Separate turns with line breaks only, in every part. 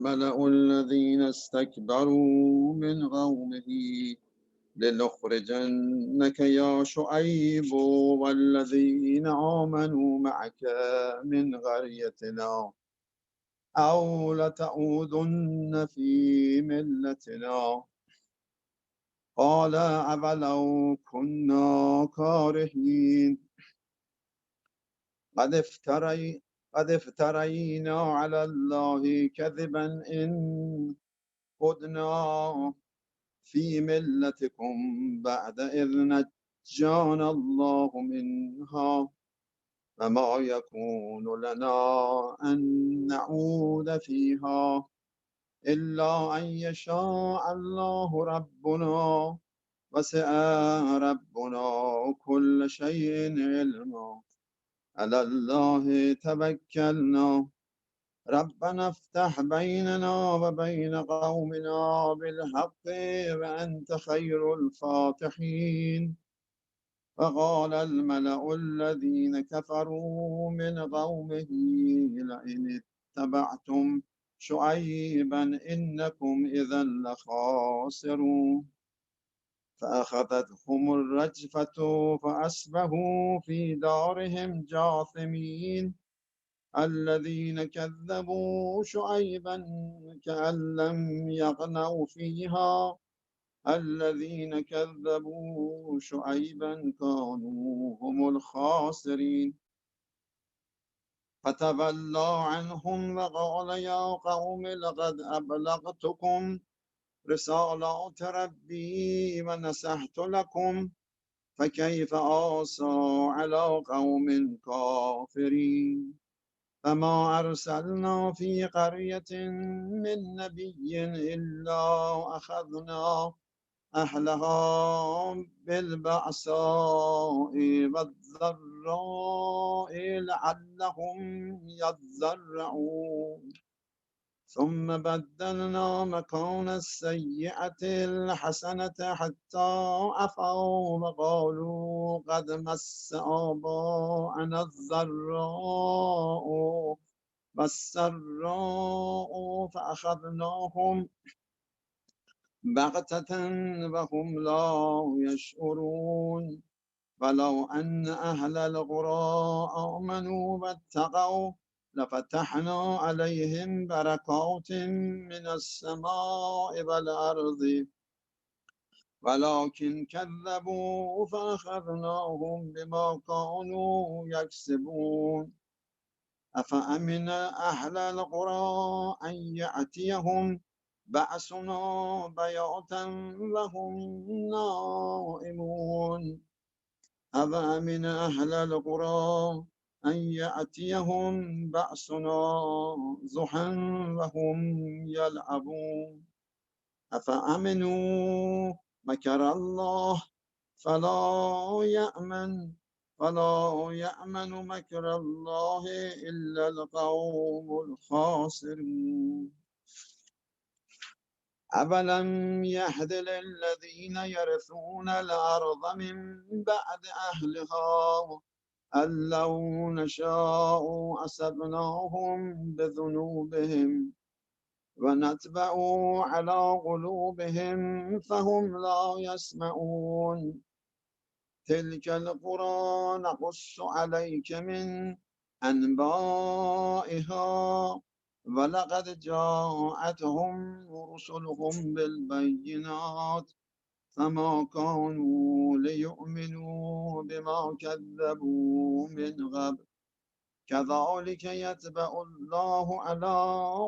ملأ الذين استكبروا من قومه لنخرجنك يا شعيب والذين آمنوا معك من قريتنا أو لتعودن في ملتنا قال أولو كنا كارهين قد افترينا على الله كذبا إن عدنا في ملتكم بعد إذ نجانا الله منها فما يكون لنا أن نعود فيها إلا أن يشاء الله ربنا وسع ربنا كل شيء علما على الله توكلنا ربنا افتح بيننا وبين قومنا بالحق وأنت خير الفاتحين فقال الملأ الذين كفروا من قومه لئن اتبعتم شعيبا إنكم إذا لخاسرون فأخذتهم الرجفة فأصبحوا في دارهم جاثمين الذين كذبوا شعيبا كأن لم يغنوا فيها الذين كذبوا شعيبا كانوا هم الخاسرين فتولى عنهم وقال يا قوم لقد أبلغتكم رسالات ربي ونصحت لكم فكيف آسى على قوم كافرين فما أرسلنا في قرية من نبي إلا أخذنا أهلها بالبأساء والضراء لعلهم يضرعون ثم بدلنا مكان السيئة الحسنة حتى عفوا وقالوا قد مس آباءنا الضراء والسراء فأخذناهم بغتة وهم لا يشعرون ولو أن أهل القرى آمنوا واتقوا لفتحنا عليهم بركات من السماء والأرض ولكن كذبوا فأخذناهم بما كانوا يكسبون أفأمن أهل القرى أن يأتيهم بأسنا بياتا وهم نائمون أفأمن أهل القرى أن يأتيهم بأسنا ضحى وهم يلعبون أفأمنوا مكر الله فلا يأمن مكر الله إلا القوم الخاسرون أَوَلَمْ يَهْدِ لِلَّذِينَ يَرِثُونَ الْأَرْضَ مِنْ بَعْدِ أَهْلِهَا أَنْ لَوْ نَشَاءُ أَصَبْنَاهُمْ بِذُنُوبِهِمْ وَنَطْبَعُ عَلَى قُلُوبِهِمْ فَهُمْ لَا يَسْمَعُونَ تِلْكَ الْقُرَى نَقُصُّ عَلَيْكَ مِنْ أَنْبَائِهَا وَلَقَدْ جَاءَتْهُمْ رُسُلُهُم بِالْبَيِّنَاتِ فَمَا كَانُوا لِيُؤْمِنُوا بِمَا كَذَّبُوا مِنْ قَبْلُ كَذَلِكَ يَطْبَعُ اللَّهُ عَلَى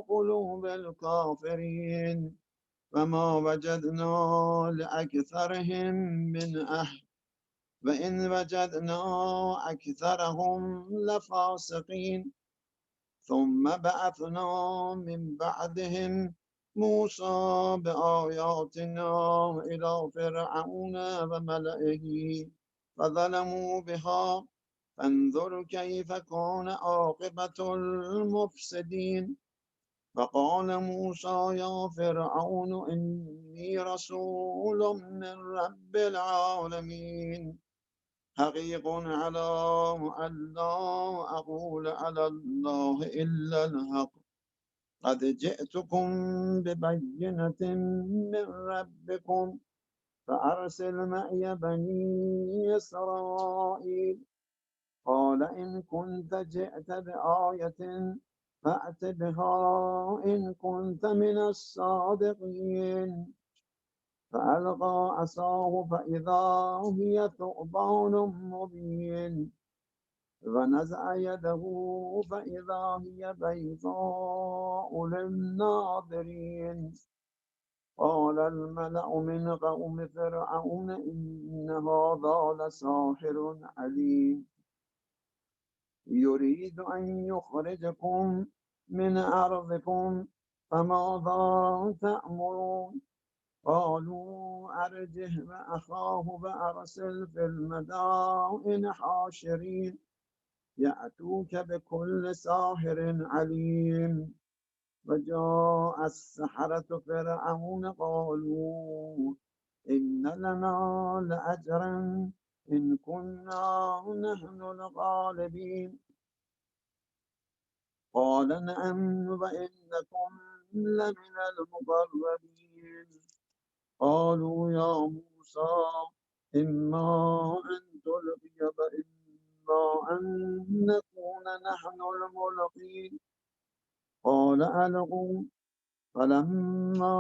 قُلُوبِ الْكَافِرِينَ وَمَا وَجَدْنَا لِأَكْثَرِهِم مِّنْ أَهْلٍ وَإِنْ وَجَدْنَا أَكْثَرَهُمْ لَفَاسِقِينَ ثم بعثنا من بعدهم موسى بآياتنا إلى فرعون وملئه فظلموا بها فانظر كيف كان عاقبة المفسدين فقال موسى يا فرعون إني رسول من رب العالمين حقيق على أن لا أقول على الله إلا الحق قد جئتكم ببينة من ربكم فأرسل معي بني إسرائيل. قال إن كنت جئت بآية فأت بها إن كنت من الصادقين. فألقى عصاه فإذا هي ثعبان مبين، فنزع يده فإذا هي بيضاء للناظرين. قال الملأ من قوم فرعون إن هذا لساحر عليم يريد أن يخرجكم من أرضكم فماذا تأمرون. قالوا أرجه وأخاه وأرسل في المدائن حاشرين يأتوك بكل ساحر عليم. وجاء السحرة فرعون قالوا إن لنا لأجرا إن كنا نحن الغالبين. قال نعم وإنكم لمن المقربين. قالوا يا موسى إما أن تلقي وإما أن نكون نحن الملقين. قال ألقوا. فلما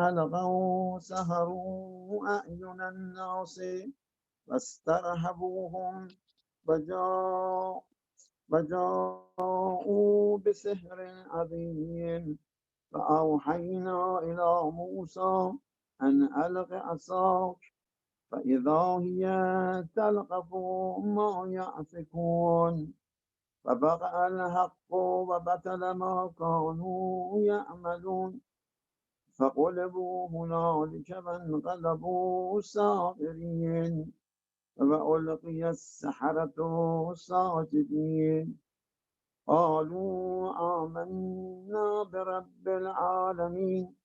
ألقوا سهروا أعين الناس واسترهبوهم وجاءوا بسحر عظيم. فأوحينا إلى موسى أن ألق عصاك فإذا هي تلقف ما يأفكون. فبقى الحق وبطل ما كانوا يعملون. فغلبوا هنالك وانقلبوا ساخرين. وألقي السحرة ساجدين قالوا آمنا برب العالمين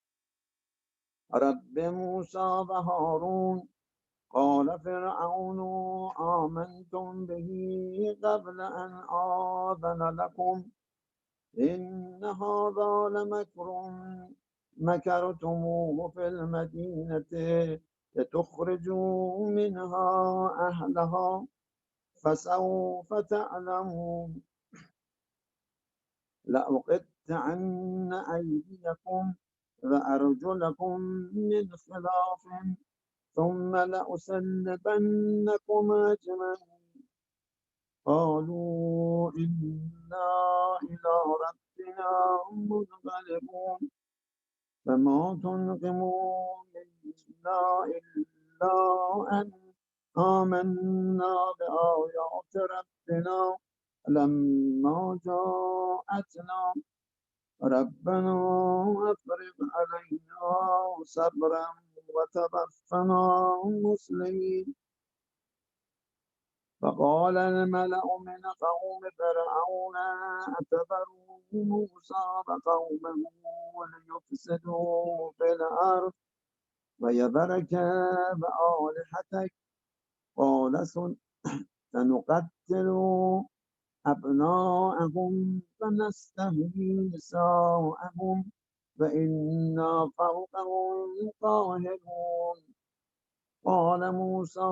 رب موسى وهارون. قال فرعون آمنتم به قبل أن آذن لكم إن هذا لمكر مكرتموه في المدينة لتخرجوا منها أهلها فسوف تعلمون. لأقطعن أيديكم وأرجلكم من خلاف ثم لأصلبنكم أجمعين. قالوا إنا إلى ربنا منقلبون. فما تنقموا منا إلا أن آمنا بآيات ربنا لما جاءتنا. ربنا أفرغ علينا صبرا وتوفنا مسلمين. فقال الملأ من قوم فرعون أتذر موسى وقومه ليفسدوا في الأرض ويذرك وآلهتك. قال سنقتل أبناءهم فنستحيي نساءهم وإنا فوقهم قاهرون. قال موسى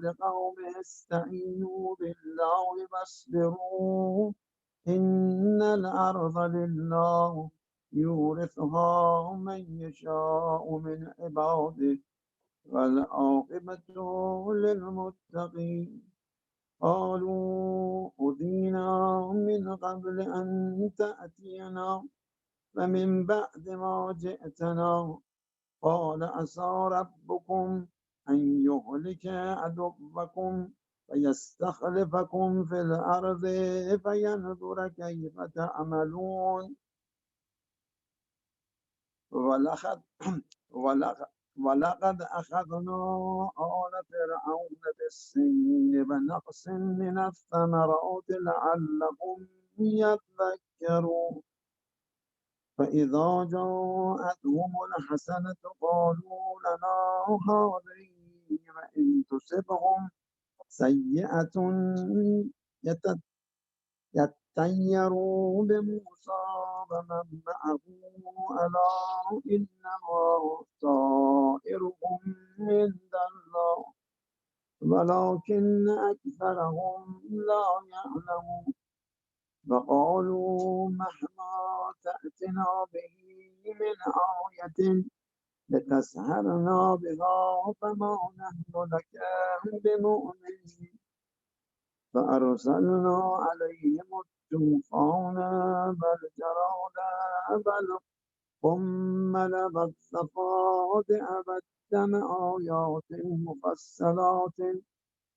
لقومه استعينوا بالله واصبروا إن الأرض لله يورثها من يشاء من عباده والعاقبة للمتقين. قالوا أوذينا من قبل أن تأتينا ومن بعد ما جئتنا. قال عسى ربكم أن يهلك عدوكم ويستخلفكم في الأرض فينظر كيف تعملون. ولقد ولقد أخذنا آل فرعون بالسنين ونقص من الثمرات لعلهم يذكرون. فإذا جاءتهم الحسنة قالوا لنا هذه وإن تصبهم سيئة طيروا بموسى ومن معه ألا إنما طائرهم عند الله ولكن أكثرهم لا يعلمون وقالوا مهما تأتنا به من آية لتسحرنا بها فما نحن لك بمؤمنين فأرسلنا عليهم الطوفان والجراد والقمل والضفادع والدم آيات مفصلات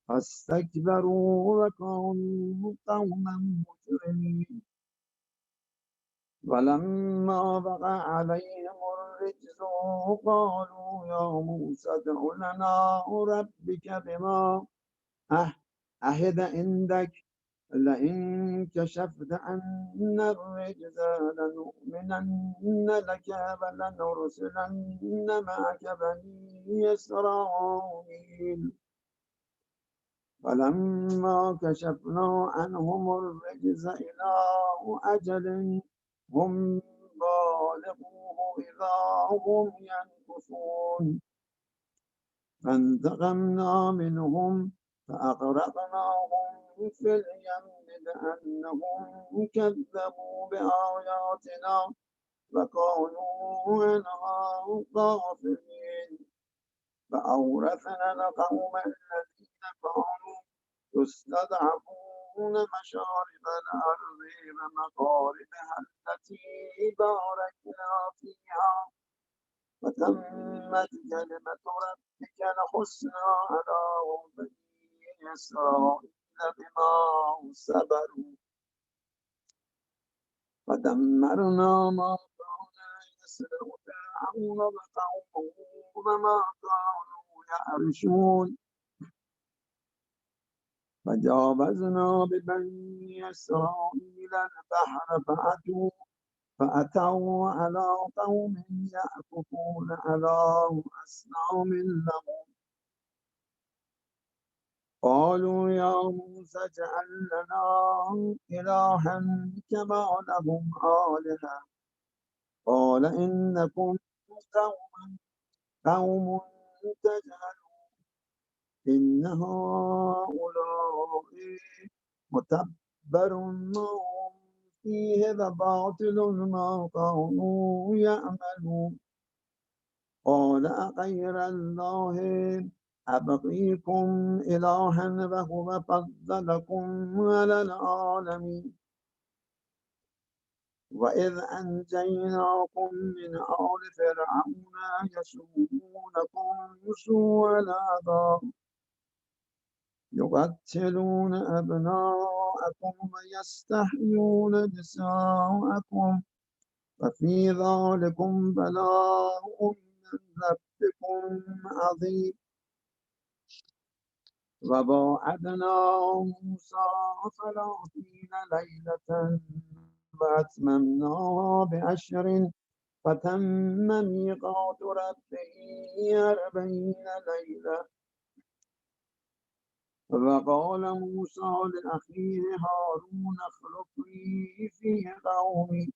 فاستكبروا وكانوا قوما مجرمين ولما وقع عليهم الرجز قالوا يا موسى ادع لنا ربك بما عهد عندك لئن كشفت عنا الرجز لنؤمنن لك ولنرسلن معك بني إسرائيل فلما كشفنا عنهم الرجز إلى أجل هم بالغوه إذا هم ينكثون فانتقمنا منهم فأغرقناهم في اليم لأنهم كذبوا بآياتنا وكانوا عنها غافلين فأورثنا القوم الذين كانوا يستضعفون مشارب الأرض ومغاربها التي باركنا فيها وتمت كلمة ربك الحسنى على بني إسرائيل بما صبروا ودمرنا ما كان يصنع فرعون وقومه وما كانوا يعرشون فجاوزنا ببني إسرائيل البحر فأتوا على قوم يعكفون على أصنام لهم قالوا يا موسى اجعل لنا إلها كما لهم آلهة قال إنكم قوم تجهلون إن هؤلاء متبر ما هم فيه وباطل ما كانوا يعملون قال أغير الله أبغيكم إلها وهو فضلكم على العالمين وإذ أنجيناكم من آل فرعون يسومونكم سوء العذاب يقتلون أبناءكم ويستحيون نساءكم وفي ذلكم بلاء من ربكم عظيم وواعدنا موسى 30 ليلة وأتممناها ب10 فتم ميقات ربه 40 ليلة وقال موسى لأخيه هارون اخلفني في قومي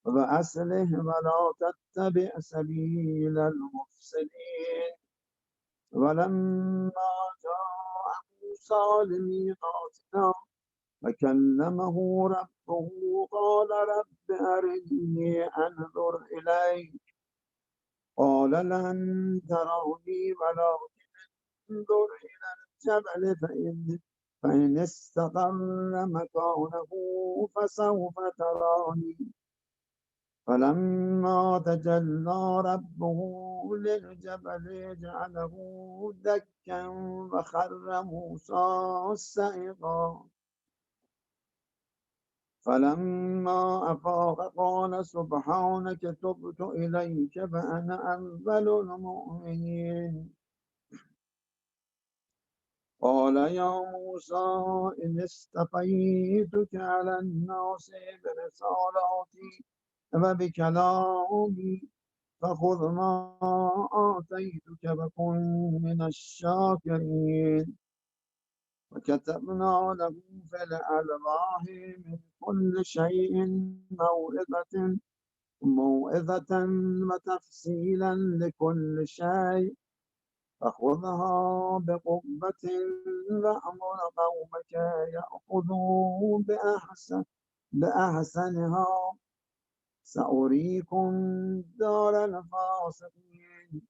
وأصلح ولا تتبع سبيل المفسدين ولما جاء موسى لميقاتنا فكلمه ربه قال رب أرني أنظر إليك قال لن تروني ولكن انظر إلى الجبل فإن استقر مكانه فسوف تراني فلما تجلى ربه للجبل جعله دكا وخر موسى صعقا فلما أفاق قال سبحانك تبت إليك فأنا أول المؤمنين قال يا موسى إن اصطفيتك على الناس برسالاتي وبكلامي فخذ ما آتيتك وكن من الشاكرين وكتبنا له في الألواح من كل شيء موعظة وتفصيلا لكل شيء فخذها بقوة وأمر قومك يأخذوا بأحسنها سأريكم دار الفاسقين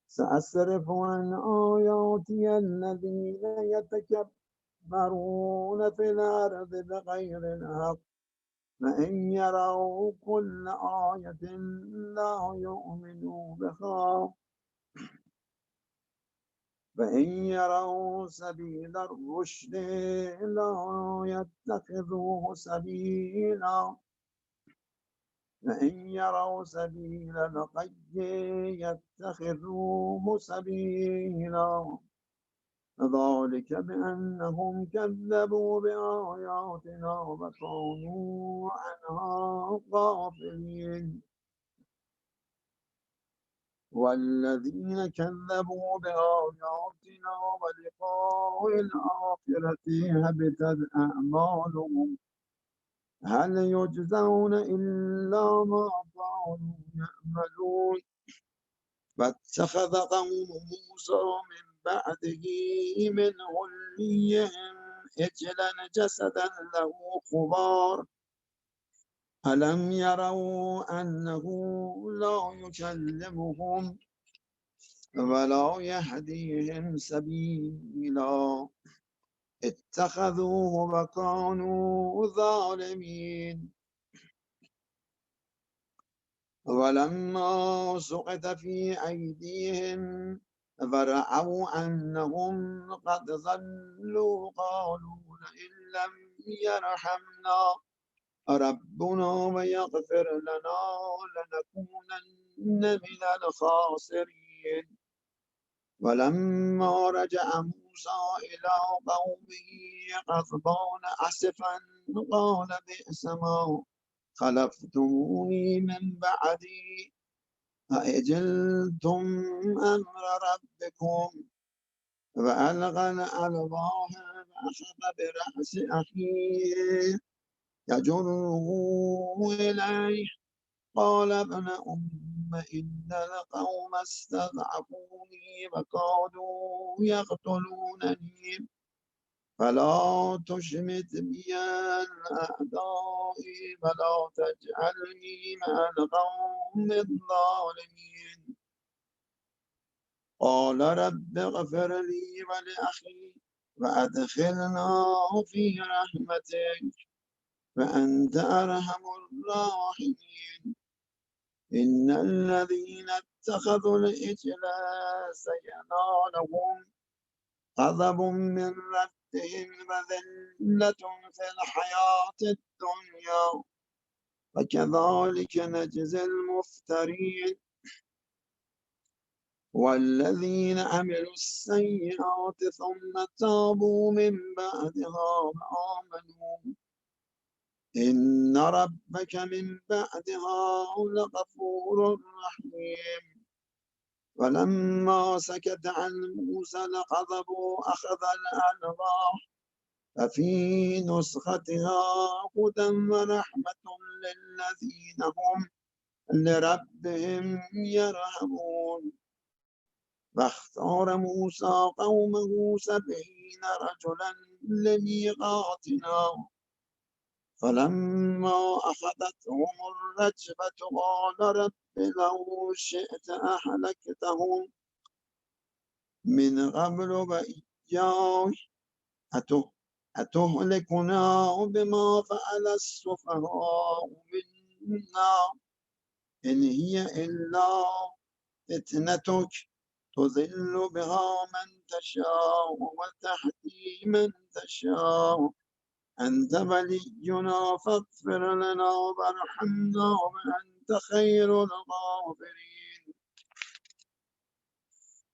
سأصرف عن آياتي الذين يتكبرون في الأرض بغير الحق فإن يروا كل آية لا يؤمنوا بها فإن يروا سبيل الرشد لا يتخذوه سبيلا فإن يروا سبيل الغي يتخذوه سبيلا ذلك بأنهم كذبوا بآياتنا وكانوا عنها غافلين والذين كذبوا بآياتنا ولقاء الآخرة هبطت أعمالهم هل يجزون إلا ما كانوا يعملون فاتخذ قوم موسى من بعده من حليهم عجلا جسدا له خوار ألم يروا أنه لا يكلمهم ولا يهديهم سبيلا اتخذوه وكانوا ظالمين ولما سقط في أيديهم فرأوا أنهم قد ضلوا قالوا لئن لم يرحمنا ربنا ويغفر لنا لنكونن من الخاسرين ولما رجع موسى إلى قومه غضبان أسفا قال بئس ما خلفتموني من بعدي أعجلتم أمر ربكم وألقى الألواح وأخذ برأس أخيه يجره إليه قال ابن إن القوم استضعفوني وكادوا يقتلونني فلا تشمت بي الأعداء ولا تجعلني مع القوم الظالمين قال رب اغفر لي ولأخي وأدخلنا في رحمتك وأنت أرحم الراحمين إن الذين اتخذوا الإجل سينالهم غضب من ربهم وذلة في الحياة الدنيا وكذلك نجزي المفترين والذين عملوا السيئات ثم تابوا من بعدها وآمنوا إن ربك من بعدها لغفور رحيم ولما سكت عن موسى الغضب أخذ الألواح ففي نسختها هدى ورحمة للذين هم لربهم يرهبون واختار موسى قومه 70 رجلا لميقاتنا فلما أخذتهم الرجفة قال رب لو شئت أهلكتهم من قبل وإياي أتهلكنا بما فعل السفهاء منا إن هي إلا فتنتك تضل بها من تشاء وتهدي من تشاء أنت ولينا فاغفر لنا وارحمنا وأنت خير الغافرين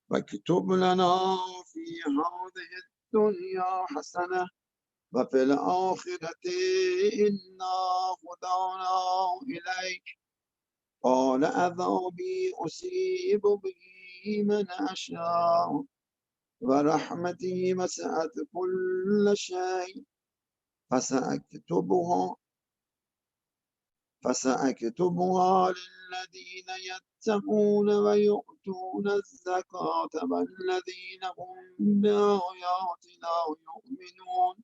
واكتب لنا في هذه الدنيا حسنة وفي الآخرة إنا هدانا إليك قال عذابي أصيب به من أشاء ورحمتي وسعت كل شيء فسأكتبها للذين يتقون ويؤتون الزكاة والذين هم بآياتنا يؤمنون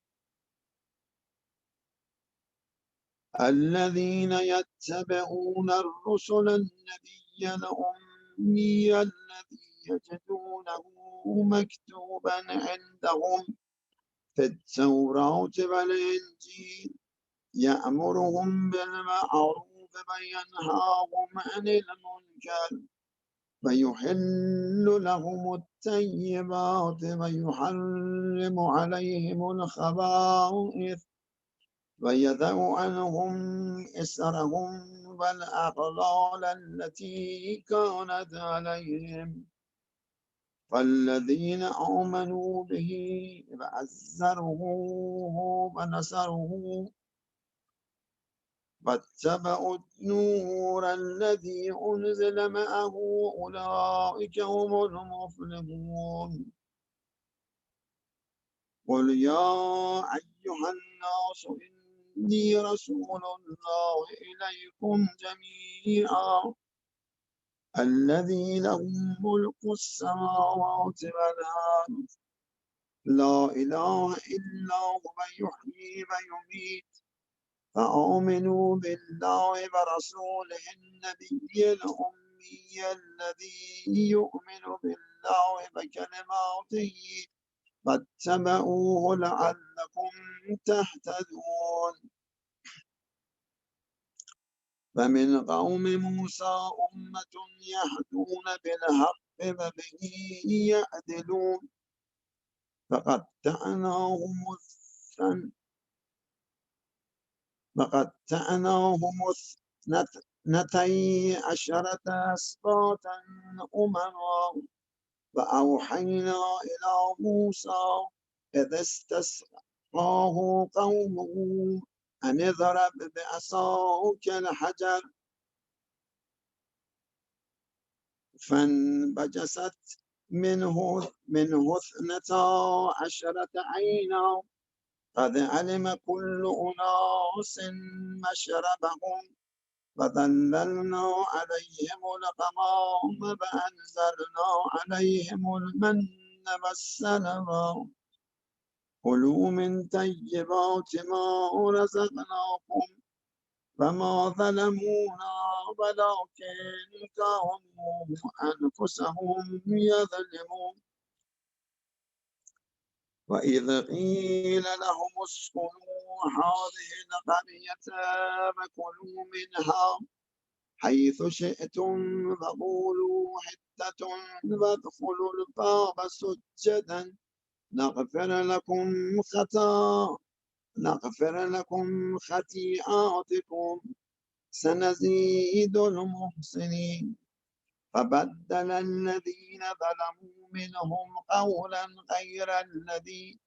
الذين يتبعون الرسل النبي الأمي الذي يجدونه مكتوبا عندهم في التوراة والإنجيل يأمرهم بالمعروف وينهاهم عن المنكر ويحل لهم الطيبات ويحرم عليهم الخبائث ويضع عنهم إسرهم والأغلال التي كانت عليهم فالذين آمنوا به وعزروه ونصروه واتبعوا النور الذي أنزل معه أولئك هم المفلحون قل يا أيها الناس إني رسول الله إليكم جميعا الذي له ملك السماوات والأرض لا إله إلا هو يحيي ويميت فآمنوا بالله ورسوله النبي الأمي الذي يؤمن بالله وكلماته فاتبعوه لعلكم تهتدون فمن قوم موسى أمة يهدون بالحق وبه يعدلون فقطعناهم اثنتي عشرة أسباطا أمما وأوحينا إلى موسى إذ استسقاه قومه أن اضرب بعصاك الحجر فانبجست منه اثنتا عشرة عينا قد علم كل أناس مشربهم وظللنا عليهم الغمام وأنزلنا عليهم المن والسلوى كلوا من طيبات ما رزقناكم وما ظلمونا ولكن كانوا أنفسهم يظلمون وإذ قيل لهم اسكنوا هذه القرية وكلوا منها حيث شئتم وقولوا حتة وادخلوا الباب سجدا نغفر لكم خطيئاتكم سنزيد المحسنين فبدل الذين ظلموا منهم قولا غير الذي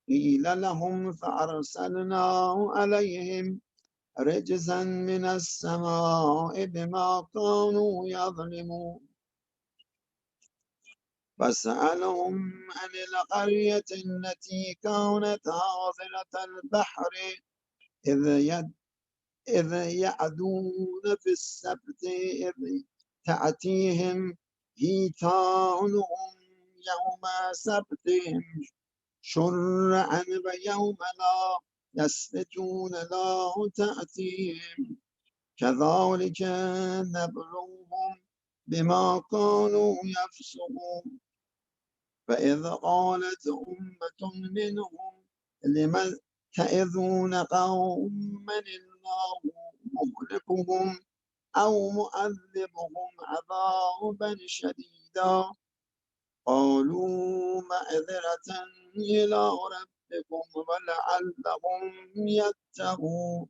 قيل لهم فأرسلنا عليهم رجزا من السماء بما كانوا يظلمون فاسألهم عن القرية التي كانت حاضرة البحر إذ يعدون في السبت إذ تأتيهم هيتانهم يوم سبتهم شرعا ويوم لا يسبتون لا تأتيهم كذلك نبلوهم بما كانوا يفسقون فإذ قالت أمة منهم لم تعظون قوما الله مهلكهم أو مؤذبهم عذابا شديدا قالوا معذرة إلى ربكم ولعلهم يتقون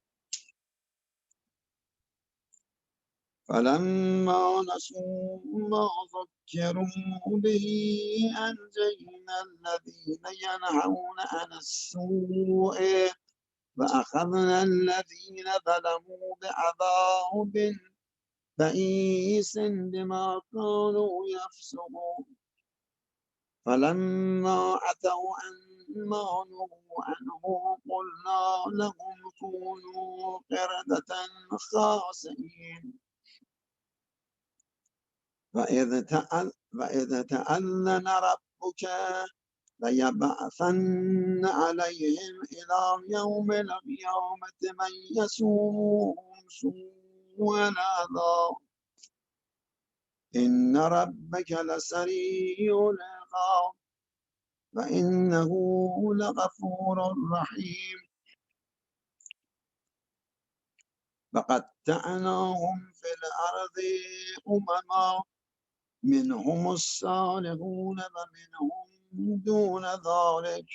فلما نسوا ما ذكروا به أنجينا الذين ينهون عن السوء وأخذنا الذين ظلموا بعذاب بئيس بما كانوا يفسقون فلما أتوا عما نهوا عنه قلنا لهم كونوا قردة خاسئين. وإذ تأذن ربك ليبعثن عليهم إلى يوم القيامة من يسومهم سوء العذاب إن ربك لسريع العقاب وإنه لغفور رحيم. فقطعناهم في الأرض أمما منهم الصالحون ومنهم دون ذلك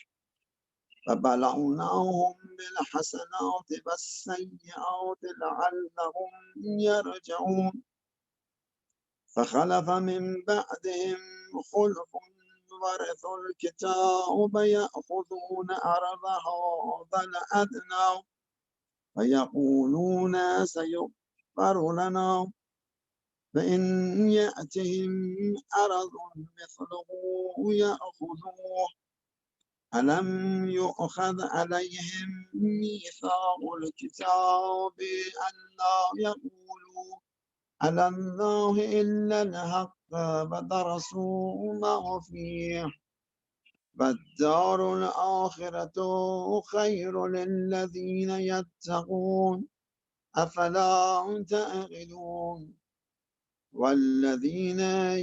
فبلوناهم بالحسنات والسيئات لعلهم يرجعون. فخلف من بعدهم خلف ورثوا الكتاب يأخذون عرض هذا الأدنى ويقولون سيغفر لنا فإن يأتهم عرض مثله يأخذوه ألم يؤخذ عليهم ميثاق الكتاب أن لا يقولوا على الله إلا الحق ودرسوا ما فيه والدار الآخرة خير للذين يتقون أفلا تعقلون. والذين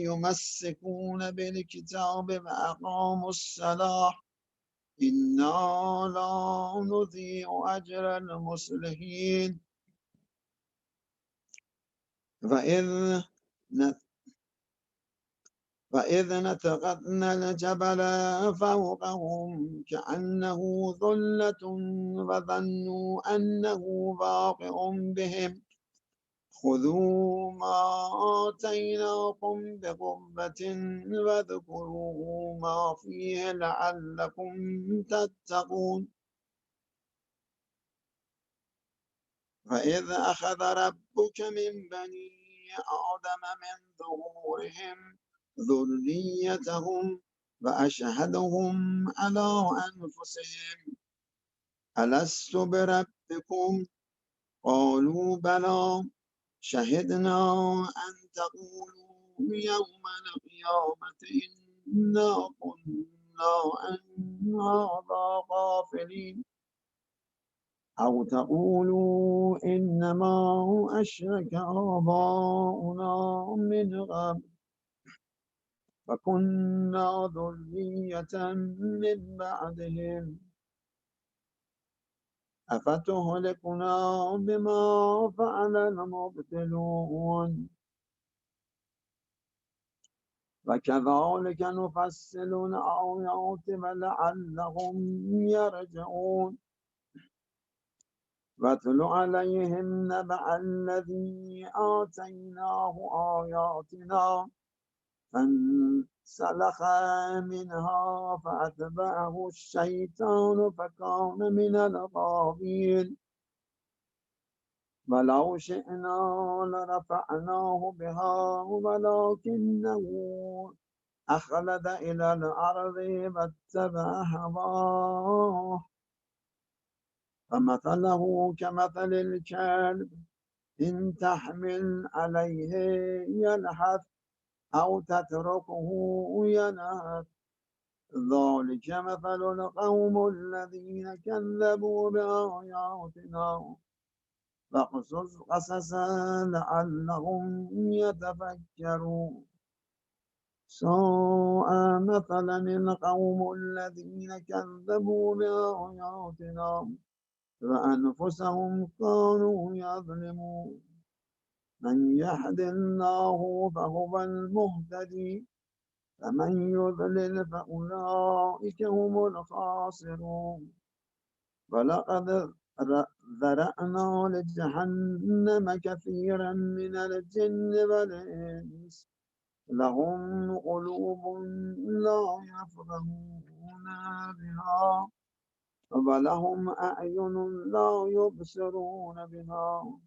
يمسكون بالكتاب وأقاموا الصلاة إنا لا نضيع أجر المصلحين. وإذ نتقنا الجبل فوقهم كأنه ظلة وظنوا أنه واقع بهم خذوا ما آتيناكم بقوة واذكروا ما فيه لعلكم تتقون. وإذ أخذ ربك من بني آدم من ظهورهم ذريتهم وأشهدهم على أنفسهم ألست بربكم قالوا بلى شهدنا أن تقولوا يوم القيامة إنا كنا عن هذا غافلين أو تقولوا إنما أشرك آباؤنا من قبل فكنا ذرية من بعدهم أفتهلكنا بما فعل المبطلون وكذلك نفصل الآيات ولعلهم يرجعون. واتل عليهم نبأ الذي آتيناه آياتنا فانسلخ منها فأتبعه الشيطان فكان من الغاوين ولو شئنا لرفعناه بها ولكنه أخلد إلى الأرض واتبع هواه فمثله كمثل الكلب إن تحمل عليه يلحث أو تتركه يلهث ذلك مثل القوم الذين كذبوا بآياتنا فاقصص قصصا لعلهم يتفكرون. ساء مثلا القوم الذين كذبوا بآياتنا وأنفسهم كانوا يظلمون. من يهد الله فهو المهتدي فمن يضلل فأولئك هم الخاسرون. ولقد ذرأنا لجهنم كثيرا من الجن والإنس لهم قلوب لا يفقهون بها ولهم أعين لا يبصرون بها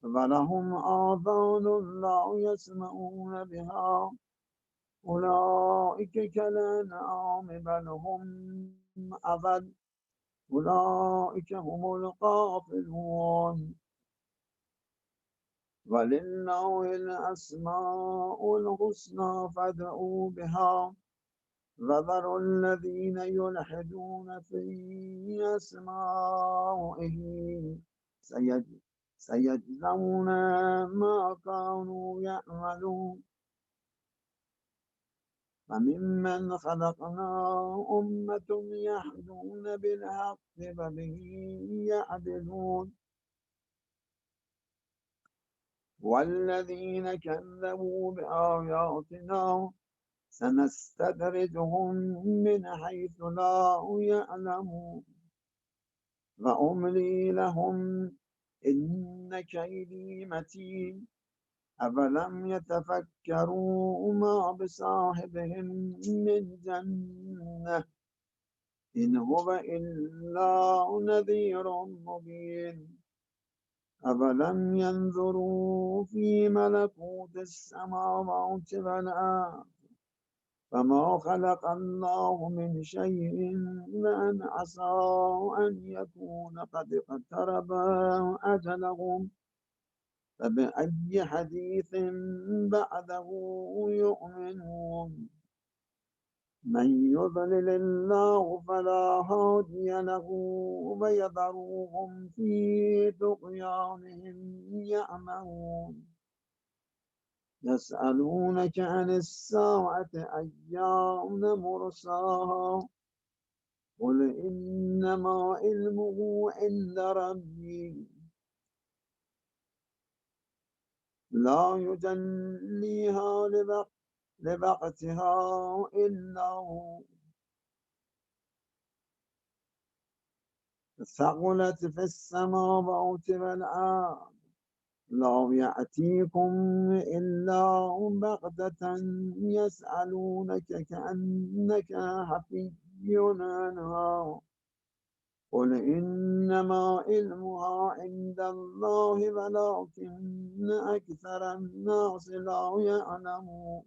ولهم آذان لا يسمعون بها أولئك كالأنعام بل هم أضل أولئك هم الغافلون ولله الأسماء الحسنى فادعوا بها وذروا الذين يلحدون في أسمائه سيجزون ما كانوا يعملون فممن خلقنا أمة يهدون بالحق وبه يعدلون والذين كذبوا بآياتنا سنستدرجهم من حيث لا يعلمون وأملي لهم إن كيدي متين أفلم يتفكروا ما بصاحبهم من جنة إن هو إلا نذير مبين أفلم ينظروا في ملكوت السماوات والأرض فما خلق الله من شيء وأن عسى أن يكون قد اقترب أجلهم فبأي حديث بعده يؤمنون من يضلل الله فلا هادي له ويذرهم في طغيانهم يعمهون يسألونك عن الساعة أيان مرساها قل إنما علمه عند ربي لا يجليها لوقتها إلا هو ثقلت في السماوات والأرض لا يأتيكم إلا بغتة يسألونك كأنك حفي عنها قل إنما علمها عند الله ولكن أكثر الناس لا يعلمون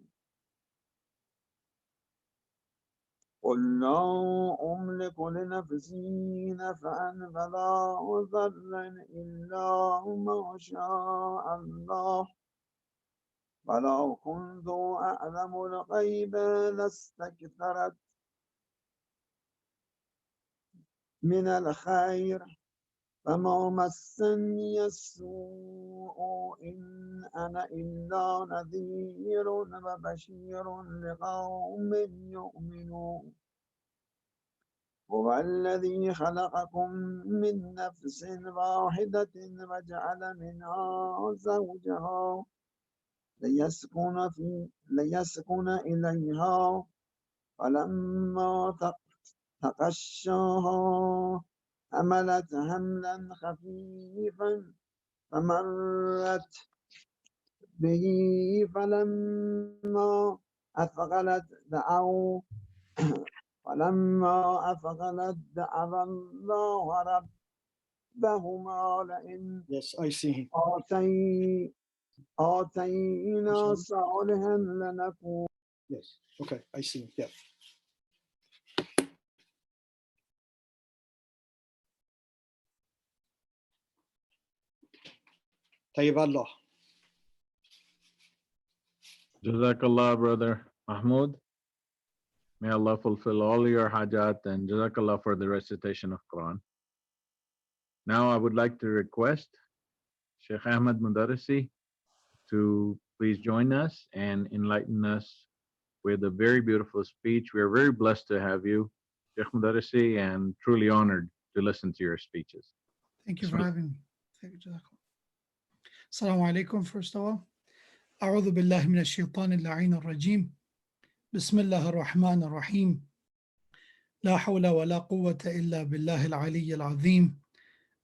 قل لا أملك لنفسي نفعا ولا ضرا إلا ما شاء الله ولو كنت أعلم الغيب لاستكثرت من الخير فما مسني السوء إن أنا إلا نذير وبشير لقوم يؤمنون هو الذي خلقكم من نفس واحدة وجعل منها زوجها ليسكن إليها فلما تغشاها حملت حملا خفيفا فمرت به فلما أثقلت دعوا دعوا الله ربهما لئن آتينا صالحا لنكون.
Yes. Okay, I see. Yeah. طيب الله.
Jazakallah, brother Mahmoud. May Allah fulfill all your hajat, and Jazakallah for the recitation of Quran. Now I would like to request Sheikh Ahmad Mudarrisi to please join us and enlighten us with a very beautiful speech. We are very blessed to have you, Sheikh Mudarrisi, and truly honored to listen to your speeches.
Thank you for having me. Thank you, Jazakallah. Assalamu alaikum, first of all. أعوذ بالله من الشيطان اللعين الرجيم. بسم الله الرحمن الرحيم. لا حول ولا قوة إلا بالله العلي العظيم.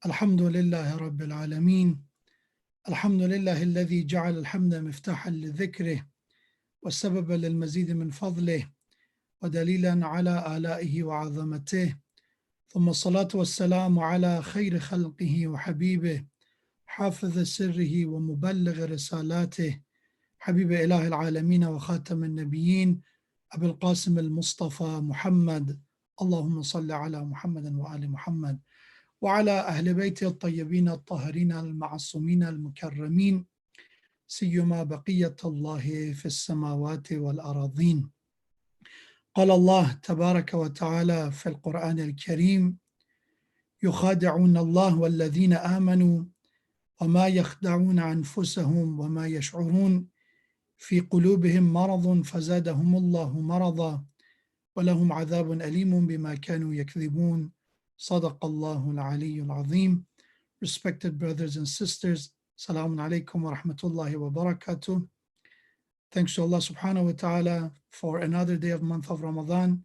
الحمد لله رب العالمين. الحمد لله الذي جعل الحمد مفتاحا لذكره والسبب للمزيد من فضله ودليلا على آلائه وعظمته. ثم الصلاة والسلام على خير خلقه وحبيبه حافظ سره ومبلغ رسالاته حبيب إله العالمين وخاتم النبيين أبي القاسم المصطفى محمد اللهم صل على محمد وآل محمد وعلى أهل بيته الطيبين الطاهرين المعصومين المكرمين سيما بقية الله في السماوات والأراضين. قال الله تبارك وتعالى في القرآن الكريم: يخادعون الله والذين آمنوا وما يخدعون أنفسهم وما يشعرون في قلوبهم مرض فزادهم الله مرضا ولهم عذاب أليم بما كانوا يكذبون. صدق الله العلي العظيم. Respected brothers and sisters, Assalamu alaikum wa rahmatullahi wa barakatuh. Thanks to Allah subhanahu wa ta'ala for another day of month of Ramadan.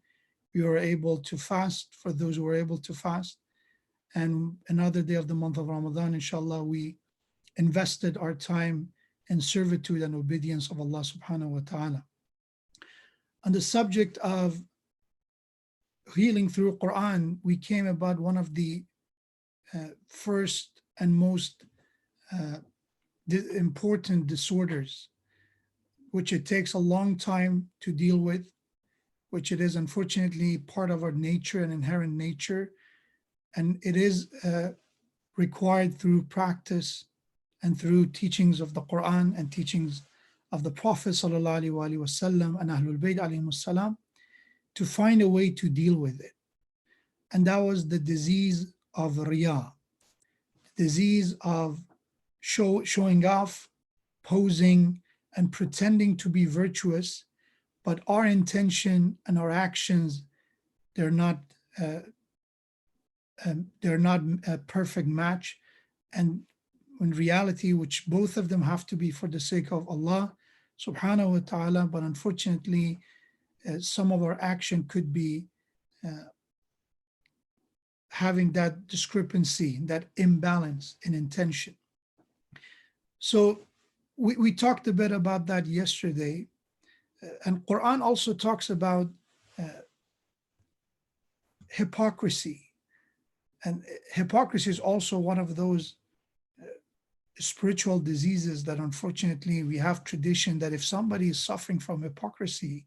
We were able to fast, for those who were able to fast. And another day of the month of Ramadan, inshallah, we invested our time in servitude and obedience of Allah subhanahu wa ta'ala. On the subject of healing through Quran, we came about one of the first and most important disorders, which it takes a long time to deal with, which it is unfortunately part of our nature and inherent nature, and it is required through practice and through teachings of the Quran and teachings of the Prophet sallallahu alaihi wasallam and Ahlul Bayt alayhimus salam, to find a way to deal with it. And that was the disease of Riya, the disease of showing off, posing, and pretending to be virtuous, but our intention and our actions, they're not a perfect match. And in reality, which both of them have to be for the sake of Allah subhanahu wa ta'ala, but unfortunately, some of our action could be having that discrepancy, that imbalance in intention. So we talked a bit about that yesterday, and Quran also talks about hypocrisy. And hypocrisy is also one of those spiritual diseases that unfortunately we have tradition that if somebody is suffering from hypocrisy,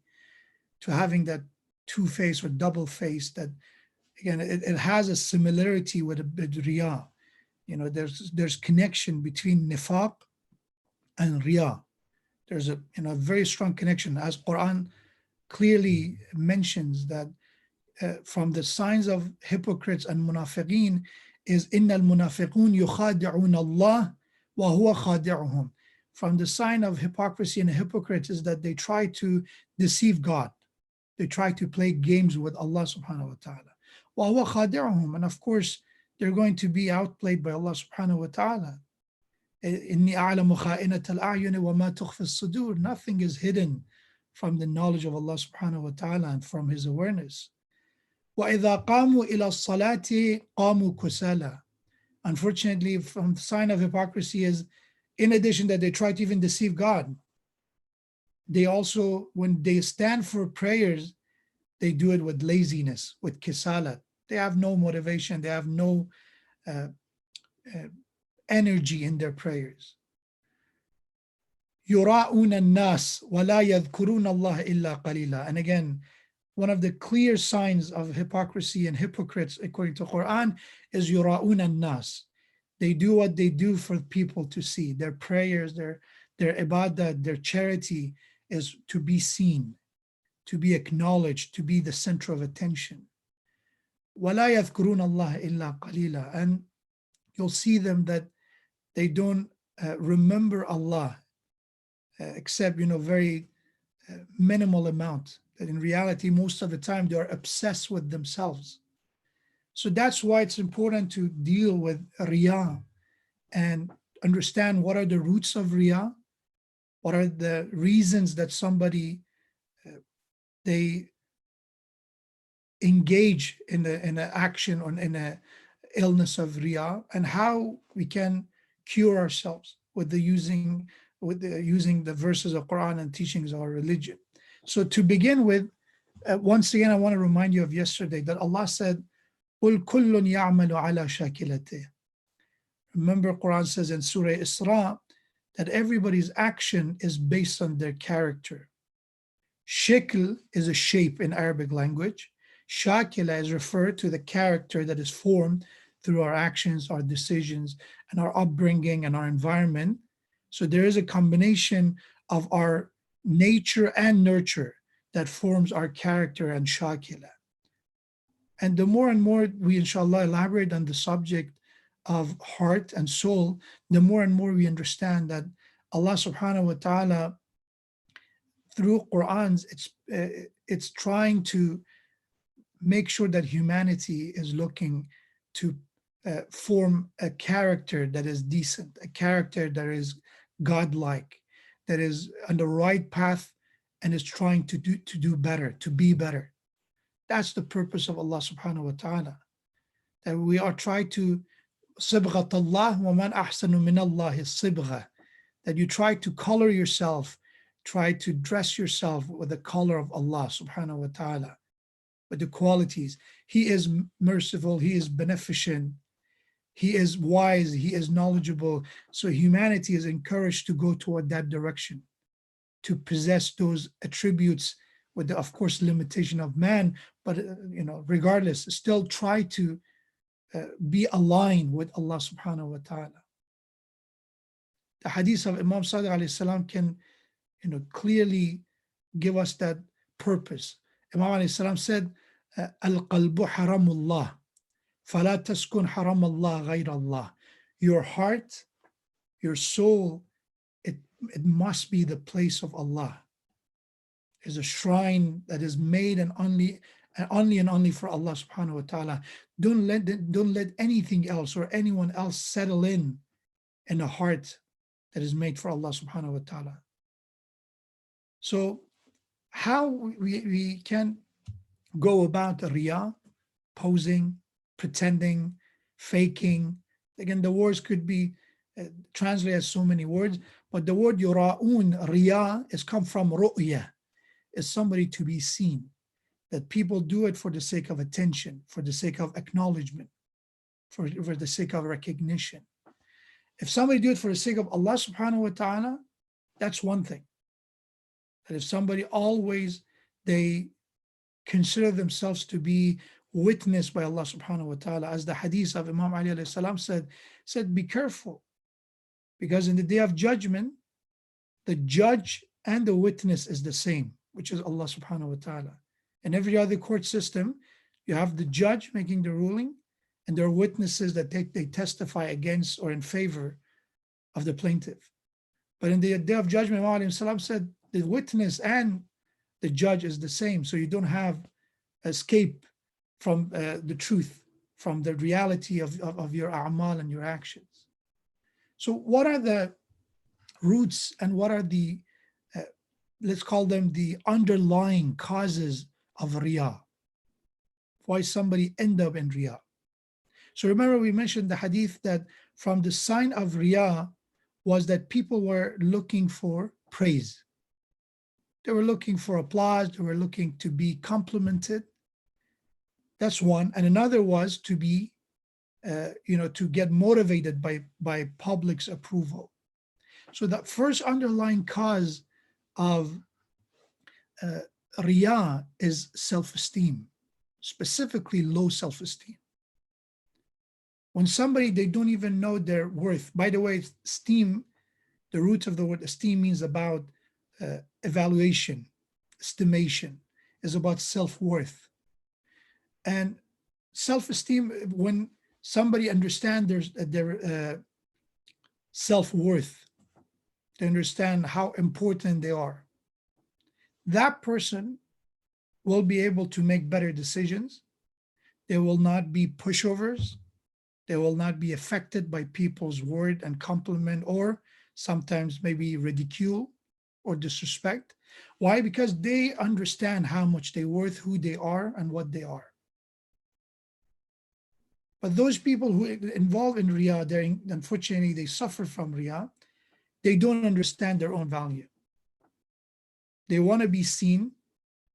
to having that two-face or double face, that again, it has a similarity with Riya. You know, there's connection between nifaq and Riya. There's a very strong connection, as Quran clearly mentions that from the signs of hypocrites and munafiqeen is innal munafiqun yukhadi'un Allah wa huwa khadi'uhum. From the sign of hypocrisy and hypocrites is that they try to deceive God. They try to play games with Allah subhanahu wa ta'ala. Wa huwa khadi'uhum. And of course, they're going to be outplayed by Allah subhanahu wa ta'ala. Inni a'lamu kha'inat al-a'yun wa ma tukhfi as-sudur. Nothing is hidden from the knowledge of Allah subhanahu wa ta'ala and from His awareness. وَإِذَا قَامُوا إِلَى الصَّلَاةِ قَامُوا كُسَالًا. Unfortunately, from the sign of hypocrisy is, in addition that they try to even deceive God, they also, when they stand for prayers, they do it with laziness, with kisala. They have no motivation, they have no energy in their prayers. يُرَاءُونَ النَّاسِ وَلَا يَذْكُرُونَ اللَّهَ إِلَّا قَلِيلًا. And again, one of the clear signs of hypocrisy and hypocrites, according to Quran, is يُرَاءُونَ النَّاسِ. They do what they do for people to see. Their prayers, their ibadah, their charity is to be seen, to be acknowledged, to be the center of attention. وَلَا يَذْكُرُونَ اللَّهَ إِلَّا قَلِيلًا. And you'll see them that they don't remember Allah except, very minimal amount. That in reality, most of the time, they are obsessed with themselves. So that's why it's important to deal with Riya and understand what are the roots of Riya, what are the reasons that somebody, they engage in an action or in an illness of Riya, and how we can cure ourselves with using the verses of Quran and teachings of our religion. So to begin with, once again, I want to remind you of yesterday that Allah said, قُلْ كُلٌّ يَعْمَلُ عَلَى شَاكِلَتِهِ. Remember, Quran says in Surah Isra that everybody's action is based on their character. Shikl is a shape in Arabic language. Shakila is referred to the character that is formed through our actions, our decisions, and our upbringing and our environment. So there is a combination of our nature and nurture that forms our character and shakila. And the more and more we, inshallah, elaborate on the subject of heart and soul, the more and more we understand that Allah subhanahu wa ta'ala, through Qur'an, it's trying to make sure that humanity is looking to form a character that is decent, a character that is godlike, that is on the right path and is trying to do better, to be better. That's the purpose of Allah subhanahu wa ta'ala. That we are trying to صبغة الله ومن أحسن من الله الصبغة, that you try to color yourself, try to dress yourself with the color of Allah subhanahu wa ta'ala, with the qualities. He is merciful, He is beneficent, He is wise, He is knowledgeable. So humanity is encouraged to go toward that direction, to possess those attributes with the, of course, limitation of man, but regardless, still try to be aligned with Allah subhanahu wa ta'ala. The hadith of Imam Sadiq alayhi salam can clearly give us that purpose. Imam alayhi salam said, Al-qalbu haramullah, fala taskun haram Allah ghayr Allah. Your heart, your soul, it must be the place of Allah. Is a shrine that is made and only for Allah subhanahu wa ta'ala. Don't let anything else or anyone else settle in a heart that is made for Allah subhanahu wa ta'ala. So how we can go about riyah, posing, pretending, faking. Again, the words could be translated as so many words, but the word yura'un, riyah, is come from ru'ya, is somebody to be seen, that people do it for the sake of attention, for the sake of acknowledgement, for the sake of recognition. If somebody do it for the sake of Allah subhanahu wa ta'ala, that's one thing. That if somebody always, they consider themselves to be witnessed by Allah subhanahu wa ta'ala, as the hadith of Imam Ali alayhi salam said, be careful, because in the day of judgment, the judge and the witness is the same, which is Allah subhanahu wa ta'ala. In every other court system, you have the judge making the ruling, and there are witnesses that they testify against or in favor of the plaintiff. But in the day of judgment, Imam alayhi salam said, the witness and the judge is the same, so you don't have escape from the truth, from the reality of your a'mal and your actions. So what are the roots and what are the, let's call them the underlying causes of riyah? Why somebody end up in riyah? So remember we mentioned the hadith that from the sign of riyah was that people were looking for praise. They were looking for applause, they were looking to be complimented. That's one. And another was to be, to get motivated by public's approval. So that first underlying cause of riyah is self-esteem, specifically low self-esteem. When somebody, they don't even know their worth. By the way, esteem, the root of the word esteem means about evaluation, estimation, is about self-worth. And self-esteem, when somebody understands their self-worth, they understand how important they are, that person will be able to make better decisions. They will not be pushovers. They will not be affected by people's word and compliment, or sometimes maybe ridicule or disrespect. Why? Because they understand how much they're worth, who they are, and what they are. But those people who are involved in riyah, unfortunately, they suffer from riyah. They don't understand their own value. They want to be seen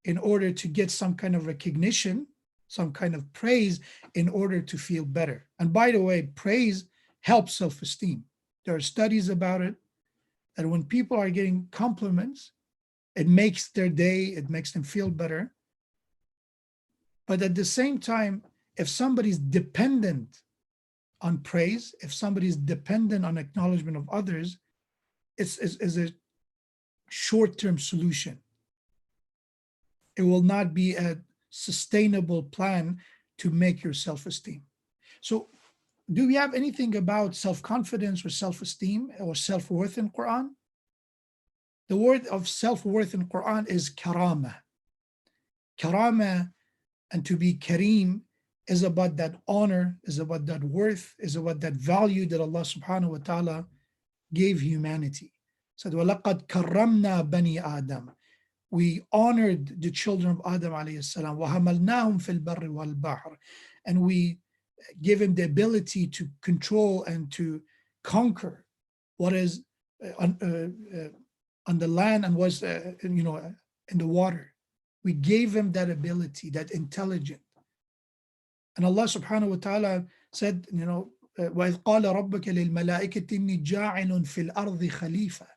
in order to get some kind of recognition, some kind of praise in order to feel better. And by the way, praise helps self-esteem. There are studies about it. that when people are getting compliments, it makes their day, it makes them feel better. But at the same time, if somebody's dependent on praise, if somebody's dependent on acknowledgement of others, it's a short-term solution. It will not be a sustainable plan to make your self-esteem. So do we have anything about self-confidence or self-esteem or self-worth in Quran? The word of self-worth in Quran is karama. Karama, and to be kareem, is about that honor, is about that worth, is about that value that Allah subhanahu wa ta'ala gave humanity. So, وَلَقَدْ كَرَّمْنَا بَنِي آدَمَ. We honored the children of Adam alayhi salam. وَحَمَلْنَاهُمْ فِي الْبَرِّ وَالْبَحْرِ. And we gave him the ability to control and to conquer what is on the land and was in the water. We gave him that ability, that intelligence. And Allah subhanahu wa ta'ala said, وَإِذْ قَالَ رَبُّكَ لِلْمَلَائِكَةِ إِنِّي جَاعِلٌ فِي الْأَرْضِ خَلِيفَةً.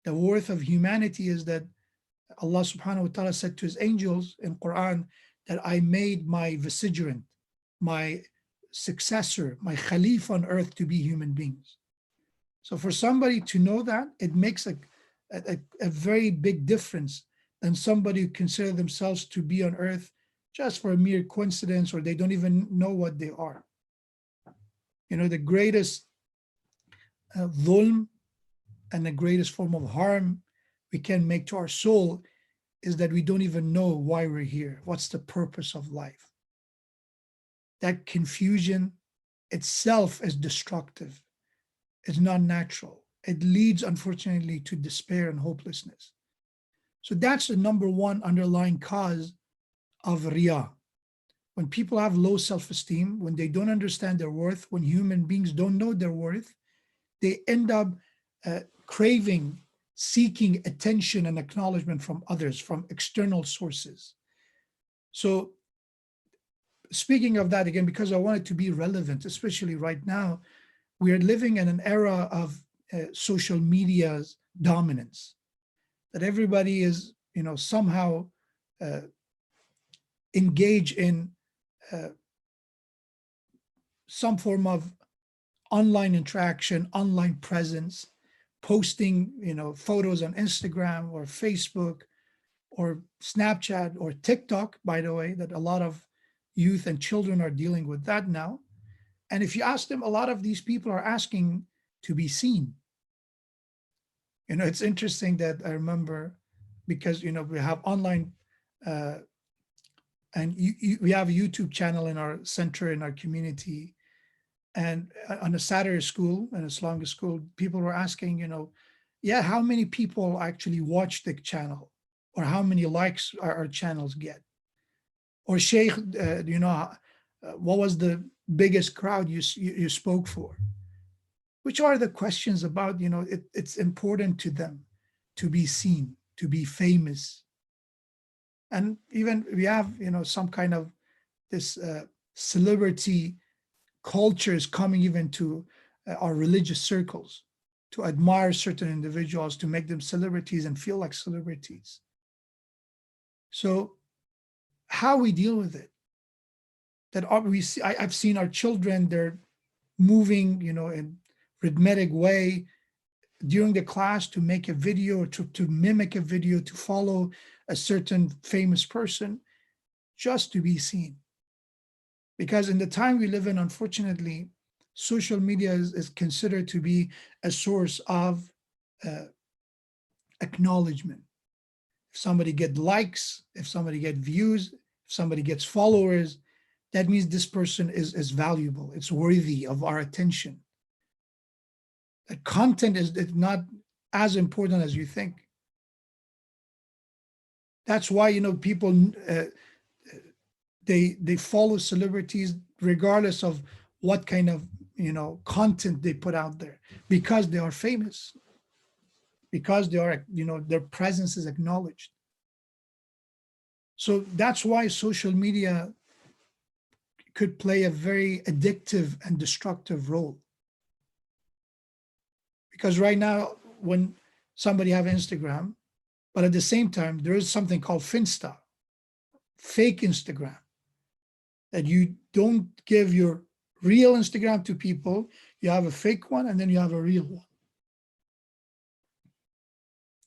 The worth of humanity is that Allah subhanahu wa ta'ala said to his angels in Quran that I made my vicegerent, my successor, my Khalifa on earth to be human beings. So for somebody to know that, it makes a very big difference than somebody who consider themselves to be on earth just for a mere coincidence, or they don't even know what they are. The greatest dhulm and the greatest form of harm we can make to our soul is that we don't even know why we're here. What's the purpose of life? That confusion itself is destructive. It's not natural. It leads, unfortunately, to despair and hopelessness. So that's the number one underlying cause of riyah. When people have low self-esteem, when they don't understand their worth, when human beings don't know their worth, they end up craving, seeking attention and acknowledgement from others, from external sources. So speaking of that again, because I want it to be relevant, especially right now, we are living in an era of social media's dominance, that everybody is, somehow engaged in some form of online interaction, online presence, posting, photos on Instagram or Facebook or Snapchat or TikTok, by the way, that a lot of youth and children are dealing with that now. And if you ask them, a lot of these people are asking to be seen. It's interesting that I remember, because, we have online and we have a YouTube channel in our center, in our community. And on a Saturday school, an Islamic school, people were asking, how many people actually watch the channel, or how many likes our channels get? Or Sheikh, what was the biggest crowd you spoke for? Which are the questions about, it's important to them to be seen, to be famous. And even we have, some kind of this celebrity culture is coming even to our religious circles, to admire certain individuals, to make them celebrities and feel like celebrities. So how we deal with it, that I've seen our children, they're moving, in rhythmic way during the class to make a video, to mimic a video, to follow a certain famous person, just to be seen. Because in the time we live in, unfortunately, social media is considered to be a source of acknowledgement. If somebody gets likes, if somebody gets views, if somebody gets followers, that means this person is valuable. It's worthy of our attention. The content is not as important as you think. That's why, people, they follow celebrities regardless of what kind of, content they put out there, because they are famous, because they are, their presence is acknowledged. So that's why social media could play a very addictive and destructive role. Because right now, when somebody have Instagram, but at the same time, there is something called Finsta, fake Instagram, that you don't give your real Instagram to people. You have a fake one and then you have a real one.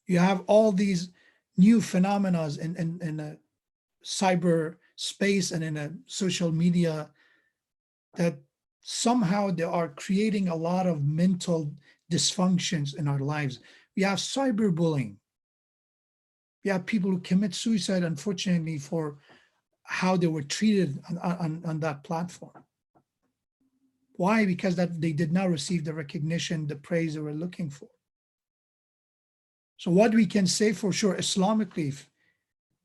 You have all these new phenomena in a cyber space and in a social media that somehow they are creating a lot of mental dysfunctions in our lives. We have cyberbullying. We have people who commit suicide, unfortunately, for how they were treated on that platform. Why? Because that they did not receive the recognition, the praise they were looking for. So what we can say for sure, Islamically,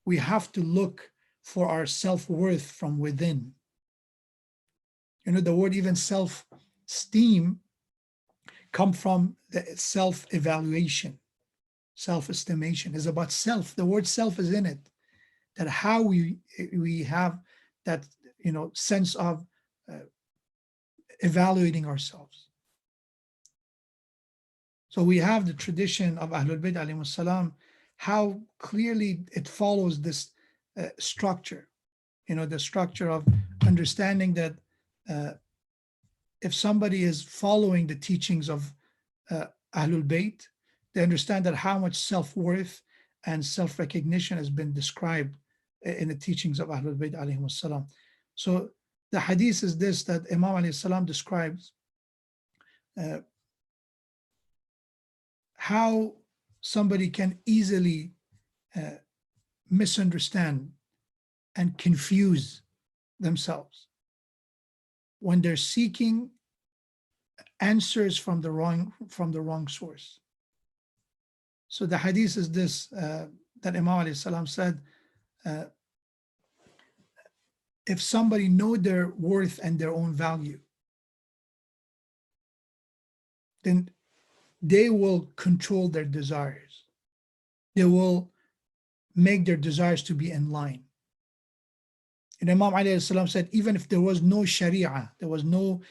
we have to look for our self-worth from within. You know, the word even self-esteem come from the self-evaluation, self-estimation is about self. The word self is in it, that how we have that, you know, sense of evaluating ourselves. So we have the tradition of Ahlul Bayt alayhimus salam, how clearly it follows this structure, you know, the structure of understanding that if somebody is following the teachings of Ahlul Bayt, they understand that how much self-worth and self-recognition has been described in the teachings of Ahlul Bayt alayhimus salam. So the hadith is this, that Imam alayhi salam describes how somebody can easily misunderstand and confuse themselves when they're seeking answers from the wrong source. So the hadith is this, that Imam alayhi salam said, if somebody know their worth and their own value, then they will control their desires. They will make their desires to be in line. And Imam alayhi salam said, even if there was no Sharia, there was no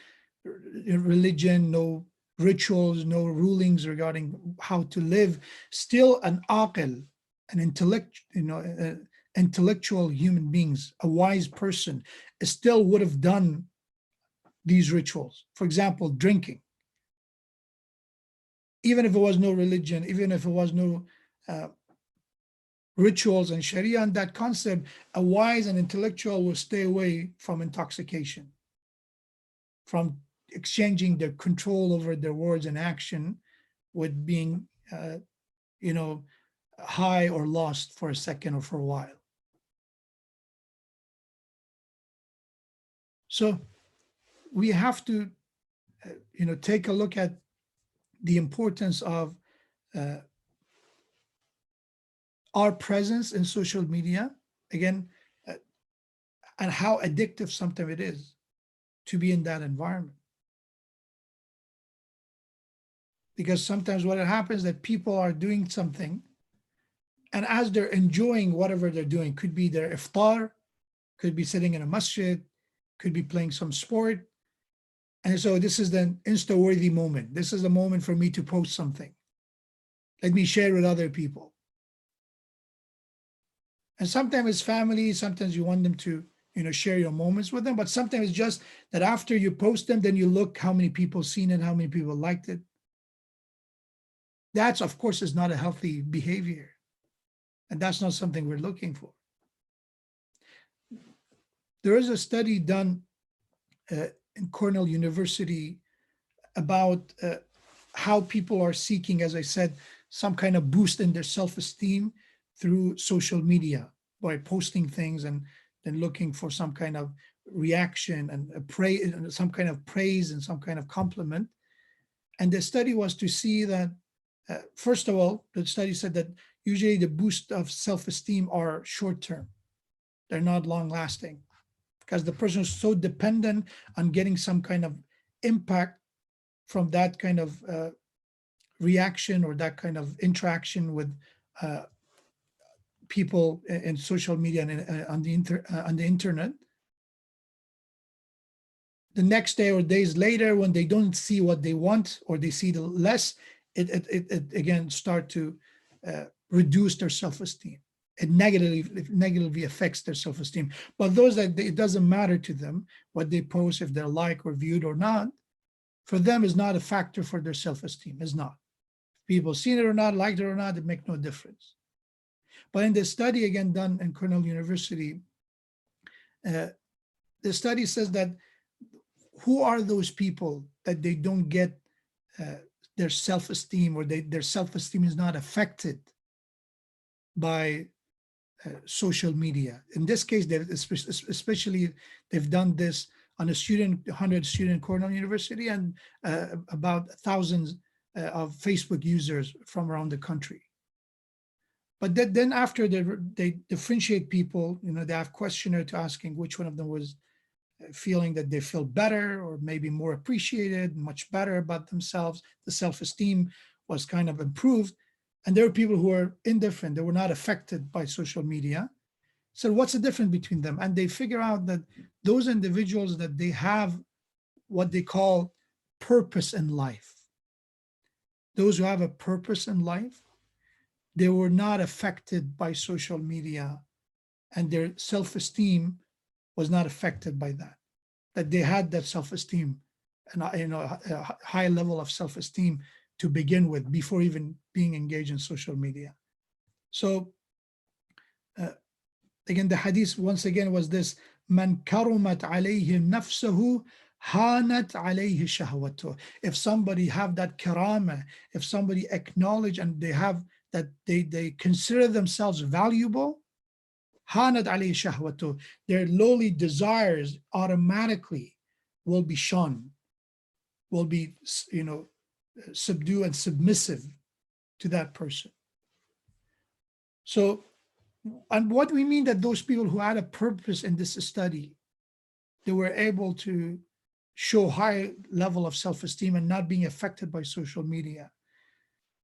religion, no rituals, no rulings regarding how to live, still an aqil, an intellect, intellectual human beings, a wise person, still would have done these rituals. For example, drinking. Even if it was no religion, even if it was no rituals and Sharia and that concept, a wise and intellectual will stay away from intoxication, from exchanging their control over their words and action with being, high or lost for a second or for a while. So we have to, take a look at the importance of our presence in social media, again, and how addictive sometimes it is to be in that environment. Because sometimes what happens is that people are doing something, and as they're enjoying whatever they're doing, could be their iftar, could be sitting in a masjid, could be playing some sport. And so this is the Insta-worthy moment. This is the moment for me to post something. Let me share with other people. And sometimes it's family, sometimes you want them to, share your moments with them, but sometimes it's just that after you post them, then you look how many people seen it, how many people liked it. That's, of course, is not a healthy behavior. And that's not something we're looking for. There is a study done in Cornell University about how people are seeking, as I said, some kind of boost in their self-esteem through social media by posting things and then looking for some kind of reaction and some kind of praise and some kind of compliment. And the study was to see that, first of all, the study said that usually the boost of self-esteem are short-term. They're not long-lasting because the person is so dependent on getting some kind of impact from that kind of reaction or that kind of interaction with people in social media and on the internet. The next day or days later, when they don't see what they want or they see the less, it again start to reduce their self-esteem. It negatively affects their self-esteem. But those that it doesn't matter to them what they post, if they're liked or viewed or not, for them is not a factor for their self-esteem. It's not. If people seen it or not, liked it or not, it makes no difference. But in the study again done in Cornell University, the study says that who are those people that they don't get their self-esteem, or their self-esteem is not affected by social media. In this case, especially they've done this on a 100 student Cornell University, and about thousands of Facebook users from around the country. But then after they differentiate people, they have questionnaire to asking which one of them was feeling that they feel better or maybe more appreciated, much better about themselves. The self-esteem was kind of improved. And there were people who were indifferent. They were not affected by social media. So what's the difference between them? And they figure out that those individuals that they have what they call purpose in life. Those who have a purpose in life, they were not affected by social media, and their self-esteem was not affected by that. That they had that self-esteem and a high level of self-esteem to begin with before even being engaged in social media. So again, the hadith once again was this: Man karumat alayhi nafsahu hanat alayhi shahwatuh. If somebody have that karama, if somebody acknowledge and they have that they consider themselves valuable, hanat alayhi shahwatuh, their lowly desires automatically will be shone, will be subdued and submissive to that person. So, and what we mean that those people who had a purpose in this study, they were able to show high level of self-esteem and not being affected by social media.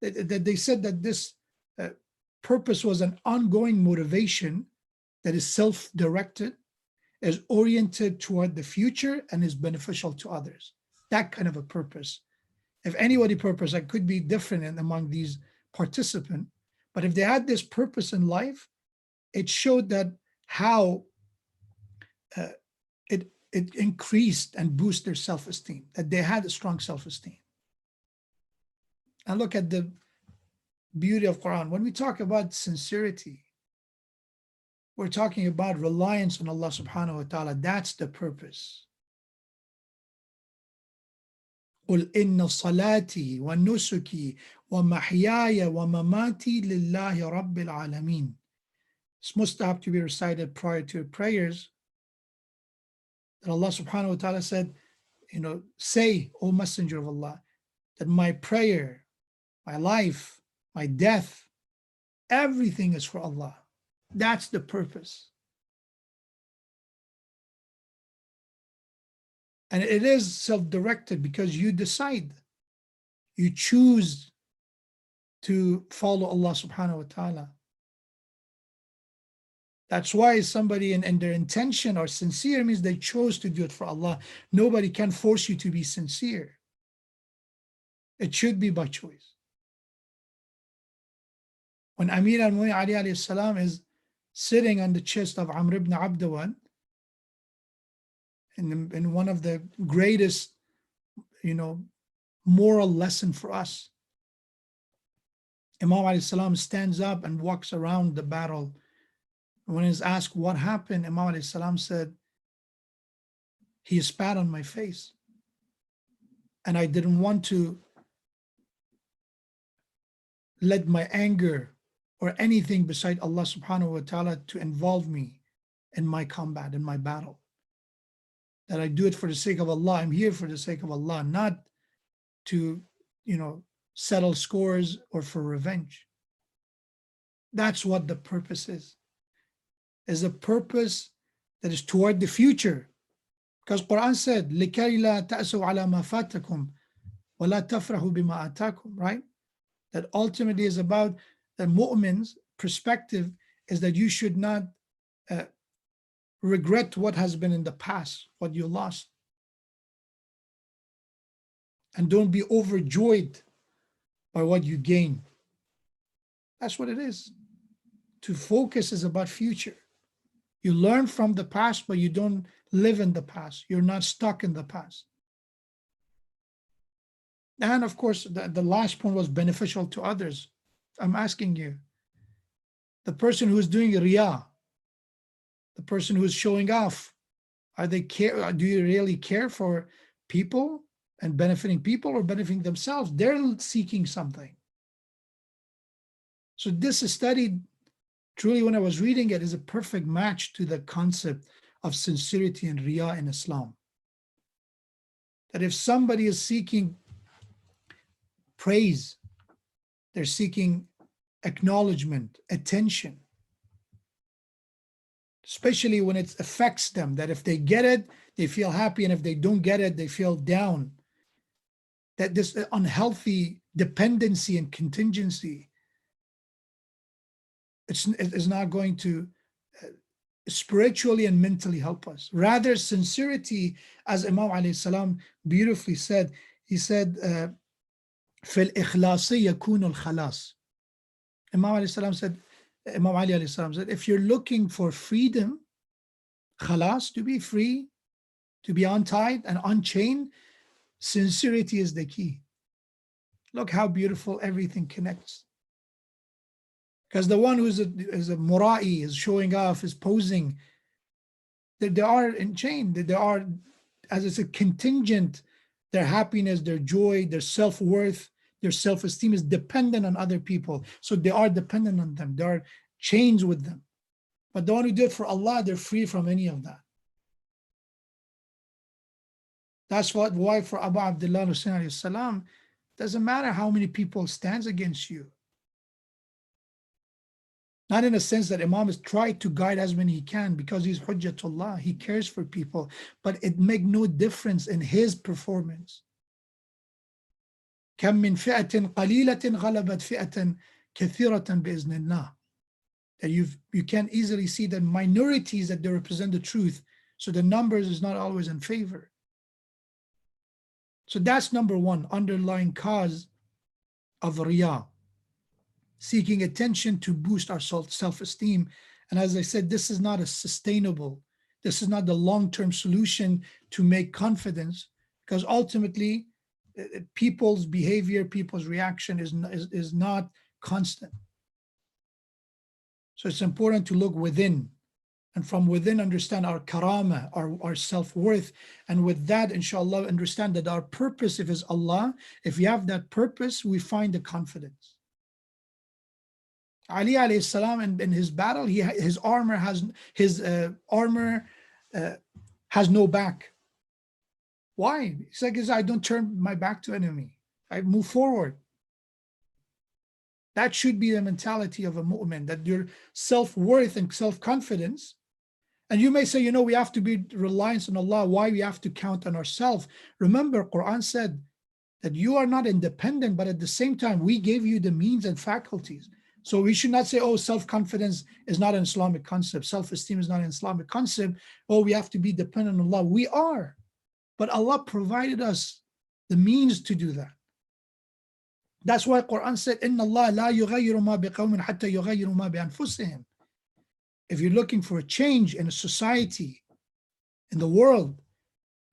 That they said that this purpose was an ongoing motivation that is self-directed, is oriented toward the future, and is beneficial to others. That kind of a purpose. If anybody purpose, that could be different among these participants, but if they had this purpose in life, it showed that how it increased and boosted their self-esteem, that they had a strong self-esteem. And look at the beauty of Quran. When we talk about sincerity, we're talking about reliance on Allah subhanahu wa ta'ala. That's the purpose. قُلْ إِنَّ صَلَاتِي وَنُسُكِي وَمَحْيَايَ وَمَمَاتِي لِلَّهِ رَبِّ الْعَالَمِينَ. It's mustahab to be recited prior to prayers. That Allah subhanahu wa ta'ala said, say, O Messenger of Allah, that my prayer, my life, my death, everything is for Allah. That's the purpose. And it is self-directed because you decide, you choose to follow Allah subhanahu wa ta'ala. That's why somebody in their intention or sincere means they chose to do it for Allah. Nobody can force you to be sincere. It should be by choice. When Amir al-Mu'minin Ali alayhi salam is sitting on the chest of Amr ibn Abdawan, in one of the greatest, moral lesson for us, Imam alayhi salam stands up and walks around the battle. When he's asked what happened, Imam alayhi salam said, he spat on my face. And I didn't want to let my anger or anything beside Allah subhanahu wa ta'ala to involve me in my combat, in my battle. That I do it for the sake of Allah. I'm here for the sake of Allah, not to, settle scores or for revenge. That's what the purpose is a purpose that is toward the future. Because Quran said, لِكَيْ لَا تَأْسُوا عَلَى مَا فَاتَكُمْ وَلَا تَفْرَحُوا بِمَا آتَاكُمْ, right? That ultimately is about the mu'min's perspective, is that you should not regret what has been in the past, what you lost. And don't be overjoyed by what you gain. That's what it is. To focus is about future. You learn from the past, but you don't live in the past. You're not stuck in the past. And of course, the last point was beneficial to others. I'm asking you, the person who's doing riyah, the person who's showing off, do you really care for people and benefiting people or benefiting themselves? They're seeking something. So this is studied, truly when I was reading it, is a perfect match to the concept of sincerity and riyah in Islam. That if somebody is seeking praise, they're seeking acknowledgement, attention, especially when it affects them, that if they get it, they feel happy, and if they don't get it, they feel down. That this unhealthy dependency and contingency, it's not going to spiritually and mentally help us. Rather, sincerity, as Imam alayhi salam beautifully said, he said, فِي الْإِخْلَاصِ يَكُونُ الْخَلَاصِ. Imam Ali alayhi salam said, if you're looking for freedom, khalas, to be free, to be untied and unchained, sincerity is the key. Look how beautiful everything connects. Because the one who's is a mura'i, is showing off, is posing, that they are enchained, that they are, as it's a contingent, their happiness, their joy, their self-worth, their self-esteem is dependent on other people. So they are dependent on them. They are chains with them. But the one who do it for Allah, they're free from any of that. That's why for Abu Abdullah Hussein alayhi salam, doesn't matter how many people stands against you. Not in a sense that Imam has tried to guide as many he can because he's Hujjatullah, he cares for people, but it makes no difference in his performance. كم من فئة قليلة غلبت فئة كثيرة بإذن الله. That you can easily see the minorities that they represent the truth, so the numbers is not always in favor. So that's number one, underlying cause of riyah. Seeking attention to boost our self-esteem. And as I said, this is not a sustainable, this is not the long-term solution to make confidence, because ultimately people's behavior, people's reaction is not constant. So it's important to look within, and from within understand our karama, our self-worth. And with that, inshallah, understand that our purpose, if it's Allah, if we have that purpose, we find the confidence. Ali alayhi salam in his battle, his armor has no back. Why? It's like, I don't turn my back to enemy. I move forward. That should be the mentality of a mu'min, that your self-worth and self-confidence. And you may say, we have to be reliant on Allah. Why we have to count on ourselves? Remember, Quran said that you are not independent, but at the same time, we gave you the means and faculties. So we should not say, self-confidence is not an Islamic concept. Self-esteem is not an Islamic concept. We have to be dependent on Allah. We are. But Allah provided us the means to do that. That's why Quran said, إِنَّ اللَّهَ لَا يُغَيِّرُ مَا بِقَوْمٍ حَتَّى يُغَيِّرُ مَا بِأَنفُسِهِمْ. If you're looking for a change in a society, in the world,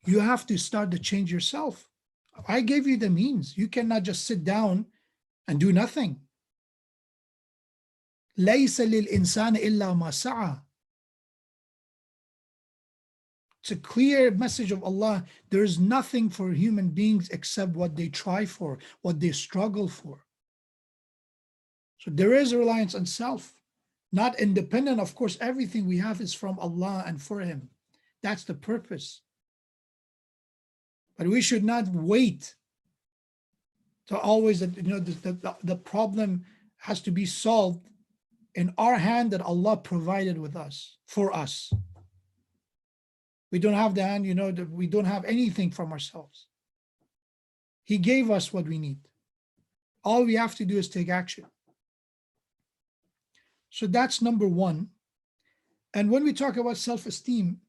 you have to start to change yourself. I gave you the means. You cannot just sit down and do nothing. لَيْسَ لِلْإِنسَانِ إِلَّا مَا سَعَى. It's a clear message of Allah. There is nothing for human beings except what they try for, what they struggle for. So there is a reliance on self, not independent. Of course, everything we have is from Allah and for Him. That's the purpose. But we should not wait to always, the problem has to be solved in our hand that Allah provided with us, for us. We don't have the hand, that we don't have anything from ourselves. He gave us what we need. All we have to do is take action. So that's number one. And when we talk about self-esteem,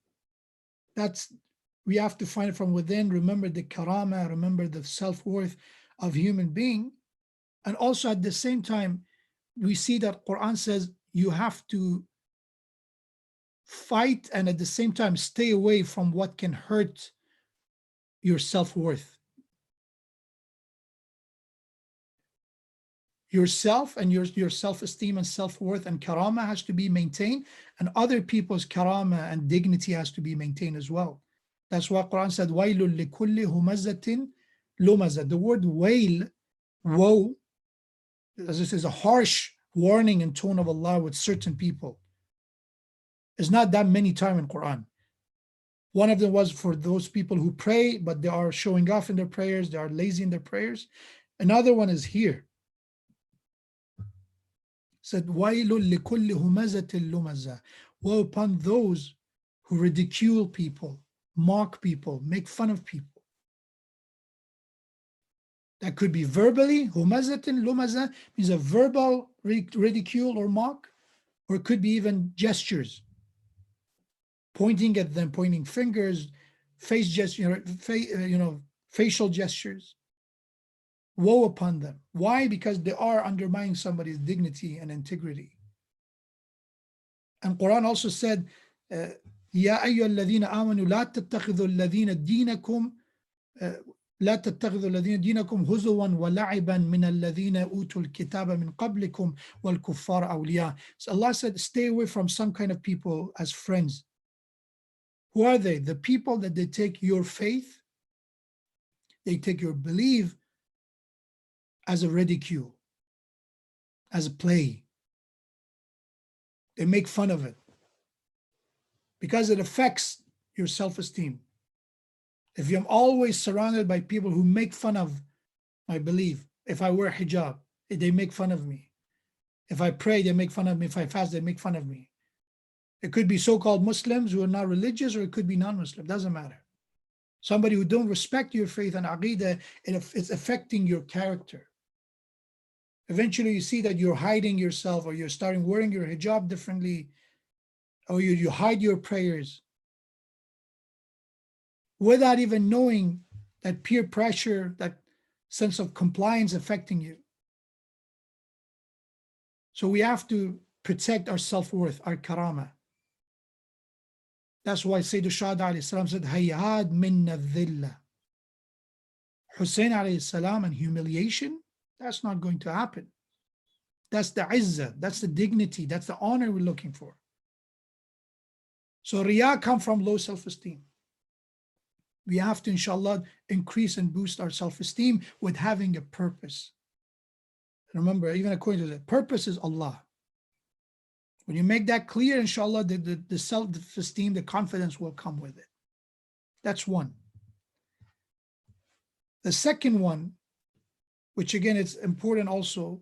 we have to find it from within. Remember the karama, remember the self-worth of human being. And also at the same time, we see that Quran says you have to fight and at the same time stay away from what can hurt your self-worth. Yourself and your self-esteem and self-worth and karama has to be maintained, and other people's karama and dignity has to be maintained as well. That's why Quran said, وَيْلٌ لِكُلِّ هُمَزَةٍ لُمَزَةٍ. The word wail, woe, as this is a harsh warning in tone of Allah with certain people. It's not that many times in Quran. One of them was for those people who pray, but they are showing off in their prayers, they are lazy in their prayers. Another one is here. Said, وَيْلٌ لِكُلِّ هُمَزَةٍ لُمَزَةٍ. Woe upon those who ridicule people, mock people, make fun of people. That could be verbally, humazatin, lumaza, means a verbal ridicule or mock, or it could be even gestures, pointing at them, pointing fingers, face gesture, facial gestures. Woe upon them. Why? Because they are undermining somebody's dignity and integrity. And Quran also said, يا أيها الذين آمنوا لا تتخذوا الذين دينكم لا تتخذوا الذين دينكم هزوا ولعبا من الذين أوتوا الكتاب من قبلكم والكفار أولياء. So Allah said, stay away from some kind of people as friends. Who are they? The people that they take your faith, they take your belief as a ridicule, as a play. They make fun of it because it affects your self-esteem. If I'm always surrounded by people who make fun of my belief, if I wear hijab, they make fun of me. If I pray, they make fun of me. If I fast, they make fun of me. It could be so-called Muslims who are not religious, or it could be non-Muslim, doesn't matter. Somebody who don't respect your faith and aqidah, it's affecting your character. Eventually you see that you're hiding yourself, or you're starting wearing your hijab differently, or you hide your prayers without even knowing that peer pressure, that sense of compliance affecting you. So we have to protect our self-worth, our karama. That's why Sayyid Shahid alayhi salam said, Hayyad minna dhilla. Hussein alayhi salam, and humiliation, that's not going to happen. That's the izzah, that's the dignity, that's the honor we're looking for. So riyah comes from low self-esteem. We have to, inshallah, increase and boost our self-esteem with having a purpose. Remember, even according to the purpose is Allah. When you make that clear, inshallah, the self-esteem, the confidence will come with it. That's one. The second one, which again, it's important also,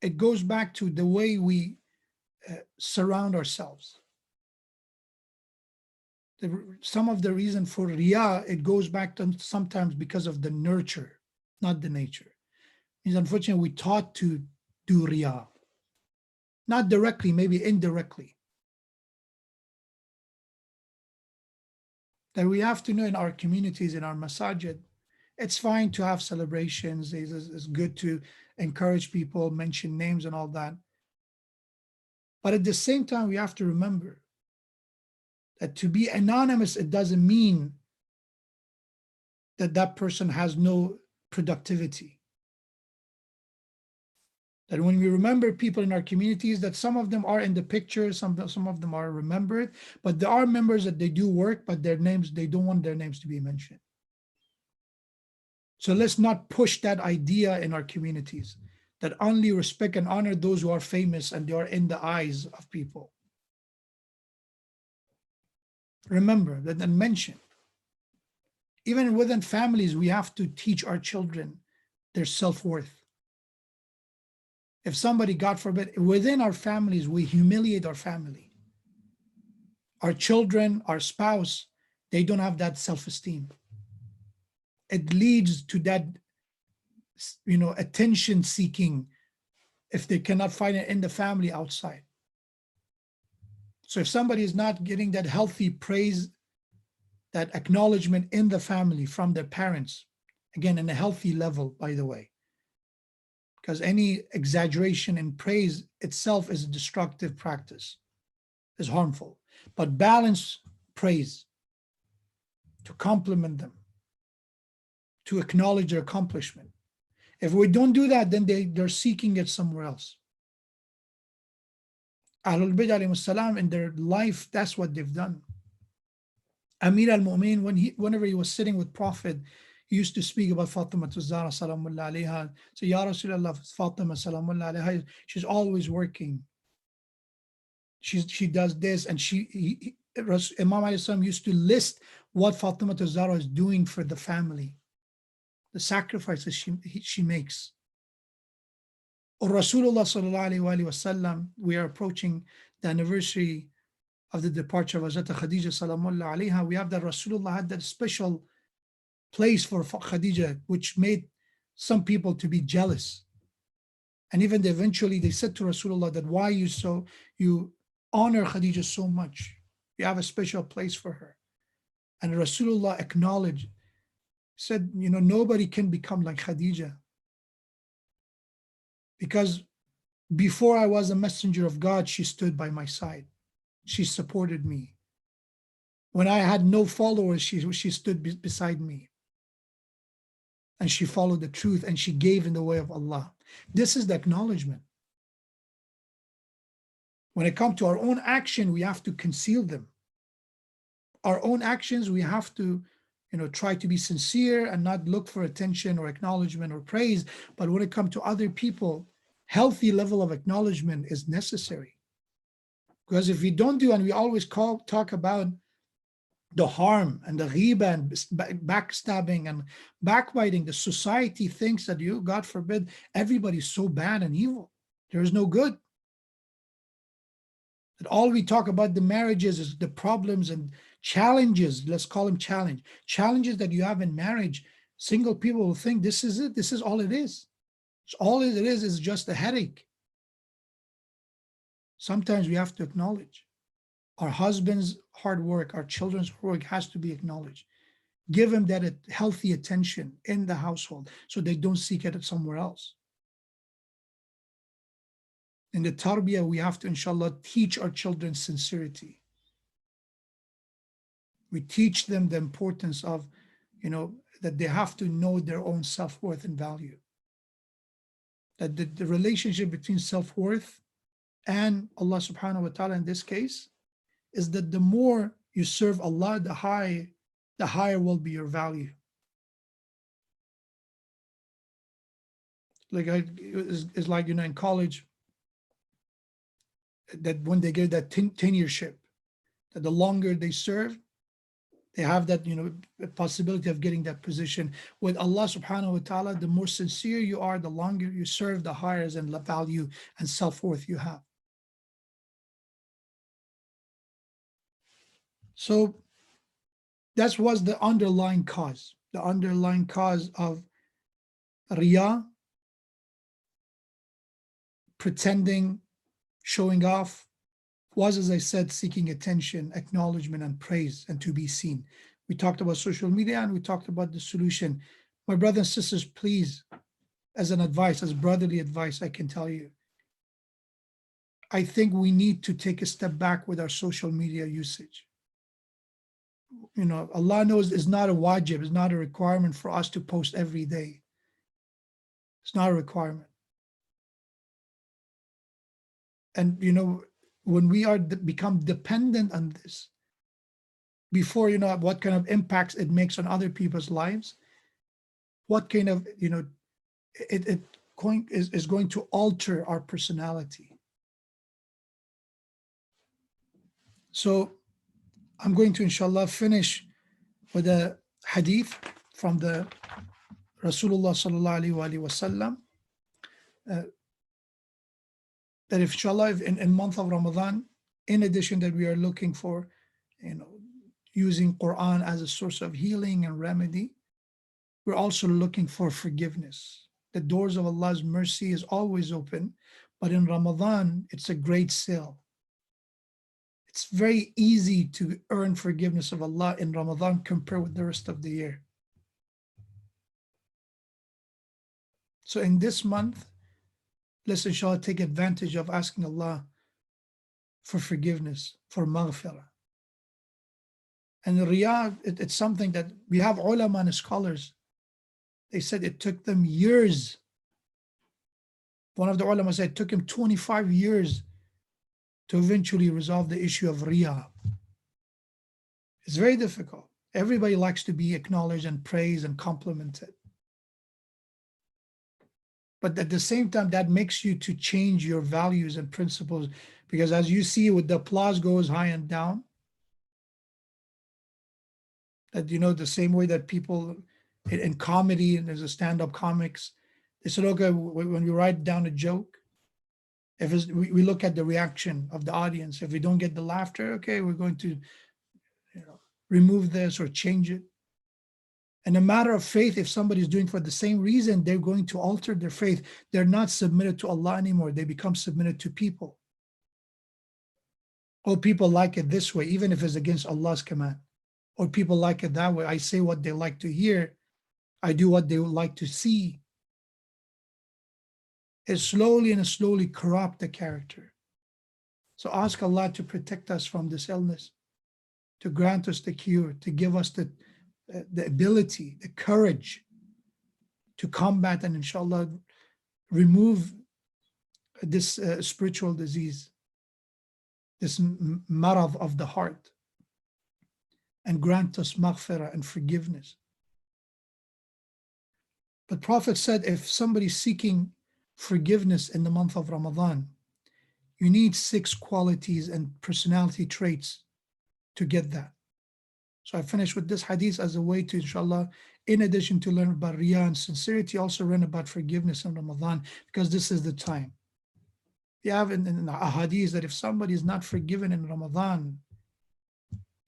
it goes back to the way we surround ourselves. Some of the reason for riyah, it goes back to sometimes because of the nurture, not the nature. Means unfortunately, we taught to do riyah. Not directly, maybe indirectly. That we have to know in our communities, in our masajid, it's fine to have celebrations. It's good to encourage people, mention names and all that. But at the same time, we have to remember that to be anonymous, it doesn't mean that that person has no productivity. That when we remember people in our communities, that some of them are in the picture, some of them are remembered, but there are members that they do work, but their names, they don't want their names to be mentioned. So let's not push that idea in our communities, that only respect and honor those who are famous and they are in the eyes of people. Remember that and mention. Even within families, we have to teach our children their self-worth. If somebody, God forbid, within our families, we humiliate our family, our children, our spouse, they don't have that self-esteem. It leads to that, attention seeking if they cannot find it in the family outside. So if somebody is not getting that healthy praise, that acknowledgement in the family from their parents, again, in a healthy level, by the way, because any exaggeration in praise itself is a destructive practice, is harmful. But balance praise, to compliment them, to acknowledge their accomplishment. If we don't do that, then they're seeking it somewhere else. Ahlul Bid'ah alayhimus salam, in their life, that's what they've done. Amir al-Mu'min, whenever he was sitting with Prophet, he used to speak about Fatima Zahra salamullah alayha. So, Ya Rasulullah, Fatima salamullah alayha, she's always working. She does this, and Imam alayhi salam used to list what Fatima Zahra is doing for the family, the sacrifices she makes. Or Rasulullah sallallahu alayhi wa sallam, we are approaching the anniversary of the departure of Hazrat Khadija salamullah alayha. We have that Rasulullah had that special place for Khadija, which made some people to be jealous. And even eventually they said to Rasulullah that why you honor Khadija so much. You have a special place for her. And Rasulullah acknowledged, said, nobody can become like Khadija. Because before I was a messenger of God, she stood by my side. She supported me. When I had no followers, she stood beside me. And she followed the truth, and she gave in the way of Allah. This is the acknowledgement. When it comes to our own action, we have to conceal them. Our own actions, we have to try to be sincere and not look for attention or acknowledgement or praise. But when it comes to other people, healthy level of acknowledgement is necessary. Because if we don't do, and we always talk about the harm and the ghibah and backstabbing and backbiting, the society thinks that God forbid, everybody's so bad and evil. There is no good. That all we talk about the marriages is the problems and challenges, let's call them challenges that you have in marriage. Single people will think this is it, this is all it is. All it is just a headache. Sometimes we have to acknowledge our husband's hard work, our children's work has to be acknowledged. Give them that healthy attention in the household so they don't seek it somewhere else. In the tarbiyah, we have to, inshallah, teach our children sincerity. We teach them the importance of, that they have to know their own self-worth and value. That the relationship between self-worth and Allah subhanahu wa ta'ala in this case is that the more you serve Allah, the higher will be your value. It's like, in college, that when they get that tenureship, that the longer they serve, they have that, possibility of getting that position. With Allah subhanahu wa ta'ala, the more sincere you are, the longer you serve, the higher and value and self-worth you have. So that was the underlying cause. The underlying cause of riyah, pretending, showing off, was, as I said, seeking attention, acknowledgement, and praise, and to be seen. We talked about social media, and we talked about the solution. My brothers and sisters, please, as an advice, as brotherly advice, I can tell you, I think we need to take a step back with our social media usage. Allah knows it's not a wajib, it's not a requirement for us to post every day. It's not a requirement. And, when we become dependent on this, before what kind of impacts it makes on other people's lives, what kind of, it is going to alter our personality. So I'm going to, inshallah, finish with a hadith from the Rasulullah sallallahu alaihi wasallam. That if, inshallah, in month of Ramadan, in addition that we are looking for, using Quran as a source of healing and remedy, we're also looking for forgiveness. The doors of Allah's mercy is always open, but in Ramadan, it's a great sale. It's very easy to earn forgiveness of Allah in Ramadan compared with the rest of the year. So in this month, let's inshallah take advantage of asking Allah for forgiveness, for maghfirah. And riyah, it's something that we have ulama and scholars. They said it took them years. One of the ulama said it took him 25 years to eventually resolve the issue of riyah. It's very difficult. Everybody likes to be acknowledged and praised and complimented. But at the same time, that makes you to change your values and principles, because as you see, with the applause goes high and down, that the same way that people in comedy, and there's a stand-up comics, they said, okay, when we write down a joke, if we look at the reaction of the audience. If we don't get the laughter, okay, we're going to remove this or change it. In a matter of faith, if somebody's doing for the same reason, they're going to alter their faith. They're not submitted to Allah anymore. They become submitted to people. Oh, people like it this way, even if it's against Allah's command. Or people like it that way. I say what they like to hear. I do what they would like to see. It slowly corrupt the character. So ask Allah to protect us from this illness, to grant us the cure, to give us the ability, the courage to combat and inshallah remove this spiritual disease, this marad of the heart, and grant us maghfirah and forgiveness. But Prophet said, if somebody's seeking forgiveness in the month of Ramadan, you need 6 qualities and personality traits to get that. So I finished with this hadith as a way to, inshallah, in addition to learn about riyah and sincerity, also learn about forgiveness in Ramadan, because this is the time. You have in a hadith that if somebody is not forgiven in Ramadan,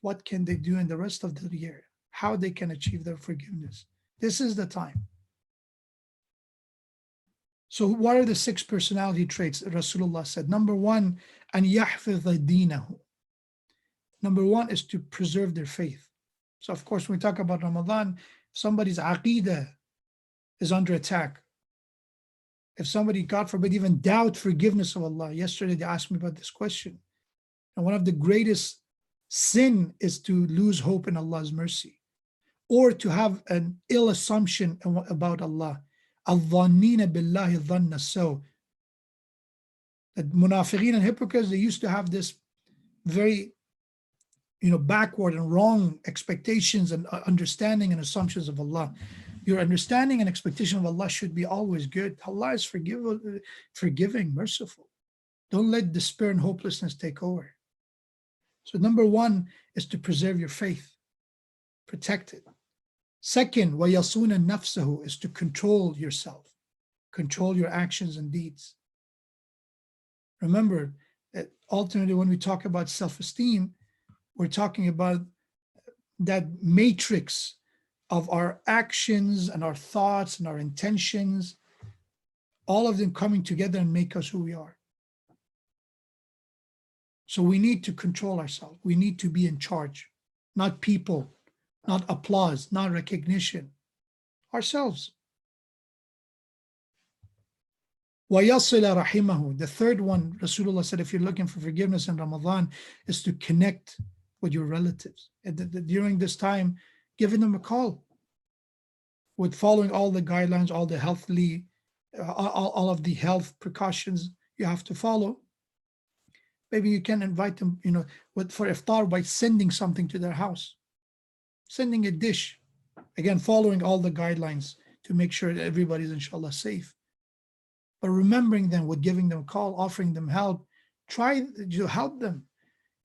what can they do in the rest of the year? How they can achieve their forgiveness? This is the time. So what are the 6 personality traits that Rasulullah said? Number 1, an yahfidh deenahu. Number 1 is to preserve their faith. So of course, when we talk about Ramadan, if somebody's aqidah is under attack, if somebody, God forbid, even doubt forgiveness of Allah. Yesterday they asked me about this question. And one of the greatest sin is to lose hope in Allah's mercy, or to have an ill assumption about Allah. Al-dhannina billahi dhanna saw. That munafiqeen and hypocrites, they used to have this very backward and wrong expectations and understanding and assumptions of Allah. Your understanding and expectation of Allah should be always good. Allah is forgiving, merciful. Don't let despair and hopelessness take over. So number 1 is to preserve your faith, protect it. Second, وَيَصُونَ نَفْسَهُ is to control yourself, control your actions and deeds. Remember that ultimately when we talk about self-esteem, we're talking about that matrix of our actions and our thoughts and our intentions, all of them coming together and make us who we are. So we need to control ourselves. We need to be in charge, not people, not applause, not recognition, ourselves. وَيَصِلَ رَحِمَهُ. The third one, Rasulullah said, if you're looking for forgiveness in Ramadan, is to connect with your relatives. And during this time, giving them a call, with following all the guidelines, all the all of the health precautions you have to follow. Maybe you can invite them, for iftar by sending something to their house, sending a dish. Again, following all the guidelines to make sure that everybody's inshallah safe. But remembering them with giving them a call, offering them help, try to help them.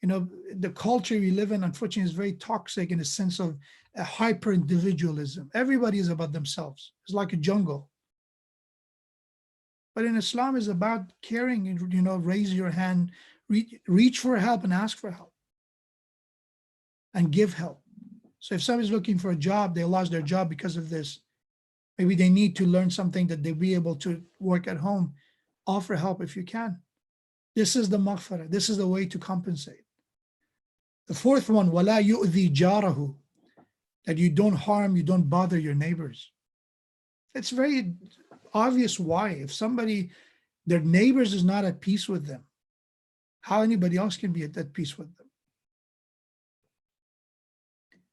The culture we live in, unfortunately, is very toxic in a sense of a hyper-individualism. Everybody is about themselves. It's like a jungle. But in Islam, it's about caring, raise your hand, reach for help and ask for help. And give help. So if somebody's looking for a job, they lost their job because of this. Maybe they need to learn something that they'll be able to work at home. Offer help if you can. This is the maghfirah. This is the way to compensate. The fourth one, وَلَا يُؤْذِي جَارَهُ, that you don't harm, you don't bother your neighbors. It's very obvious why. If somebody Their neighbors is not at peace with them. How anybody else can be at peace with them?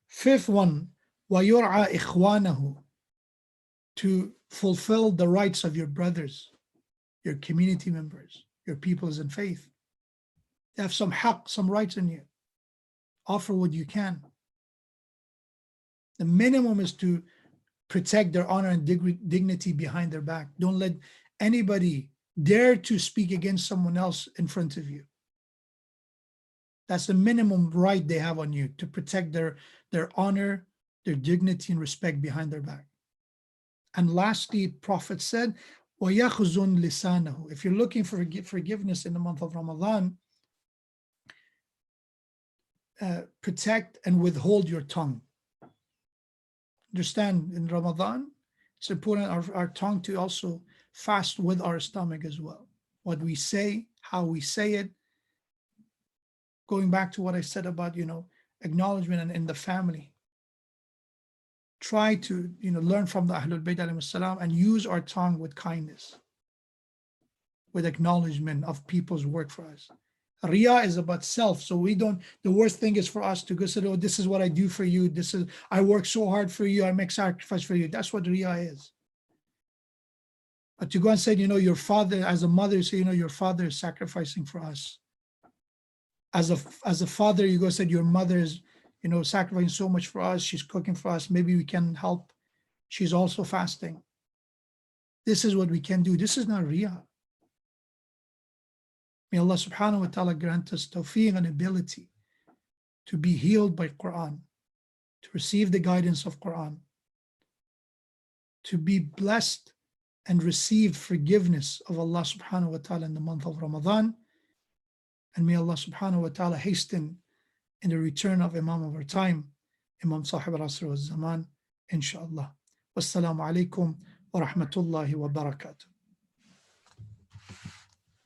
Fifth one, وَيُرْعَى إِخْوَانَهُ, to fulfill the rights of your brothers, your community members, your peoples in faith. They have some haqq, some rights in you. Offer what you can. The minimum is to protect their honor and dignity behind their back. Don't let anybody dare to speak against someone else in front of you. That's the minimum right they have on you, to protect their honor, their dignity and respect behind their back. And lastly, Prophet said, وَيَخْزُنْ لِسَانَهُ. If you're looking for forgiveness in the month of Ramadan, protect and withhold your tongue. Understand, in Ramadan, it's important our tongue to also fast with our stomach as well. What we say, how we say it. Going back to what I said about, acknowledgement and in the family. Try to, learn from the Ahlul Bayt alayhim salam and use our tongue with kindness, with acknowledgement of people's work for us. Riya is about self, so the worst thing is for us to go say, oh, this is what I do for you, I work so hard for you, I make sacrifice for you. That's what Riya is. But to go and say, your father, as a mother, say, your father is sacrificing for us. As a father, you go and say, your mother is, sacrificing so much for us, she's cooking for us, maybe we can help. She's also fasting. This is what we can do. This is not Riya. May Allah subhanahu wa ta'ala grant us tawfiq and ability to be healed by Quran, to receive the guidance of Quran, to be blessed and receive forgiveness of Allah subhanahu wa ta'ala in the month of Ramadan. And may Allah subhanahu wa ta'ala hasten in the return of Imam of our time, Imam Sahib al-Asr wal-Zaman, inshallah. Wassalamu alaikum wa rahmatullahi wa barakatuh.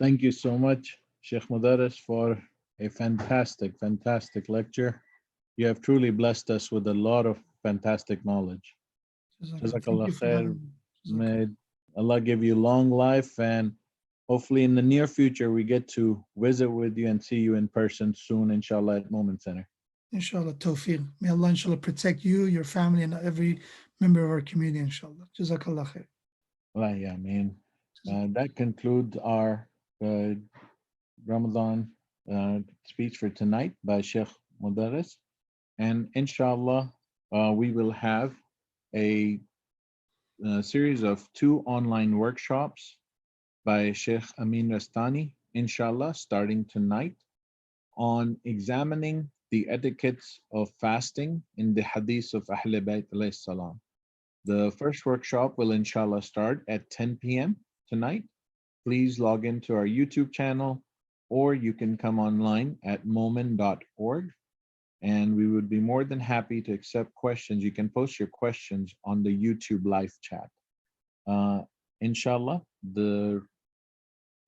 Thank you so much, Sheikh Mudaris, for a fantastic, fantastic lecture. You have truly blessed us with a lot of fantastic knowledge. Jazakallah khair. May Allah give you long life, and hopefully in the near future we get to visit with you and see you in person soon, inshallah, at MOMIN Center.
Inshallah, tawfiq. May Allah inshallah protect you, your family, and every member of our community, inshallah. Jazakallah khair.
Right, yeah, man. That concludes our Ramadan speech for tonight by Sheikh Mudaris. And inshallah, we will have a series of 2 online workshops by Sheikh Amin Rastani, inshallah, starting tonight, on examining the etiquettes of fasting in the hadith of Ahl Bayt alayhi salam. The first workshop will inshallah start at 10 p.m. tonight. Please log into our YouTube channel, or you can come online at momin.org, and we would be more than happy to accept questions. You can post your questions on the YouTube live chat. Inshallah, the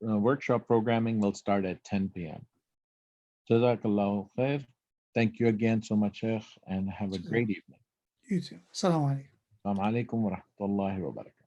workshop programming will start at 10 p.m. Jazakallahu khair. Thank you again so much, Sheikh, and have a great evening.
You too. Assalamu alaikum.
Assalamu alaikum wa rahmatullahi wa barakatuh.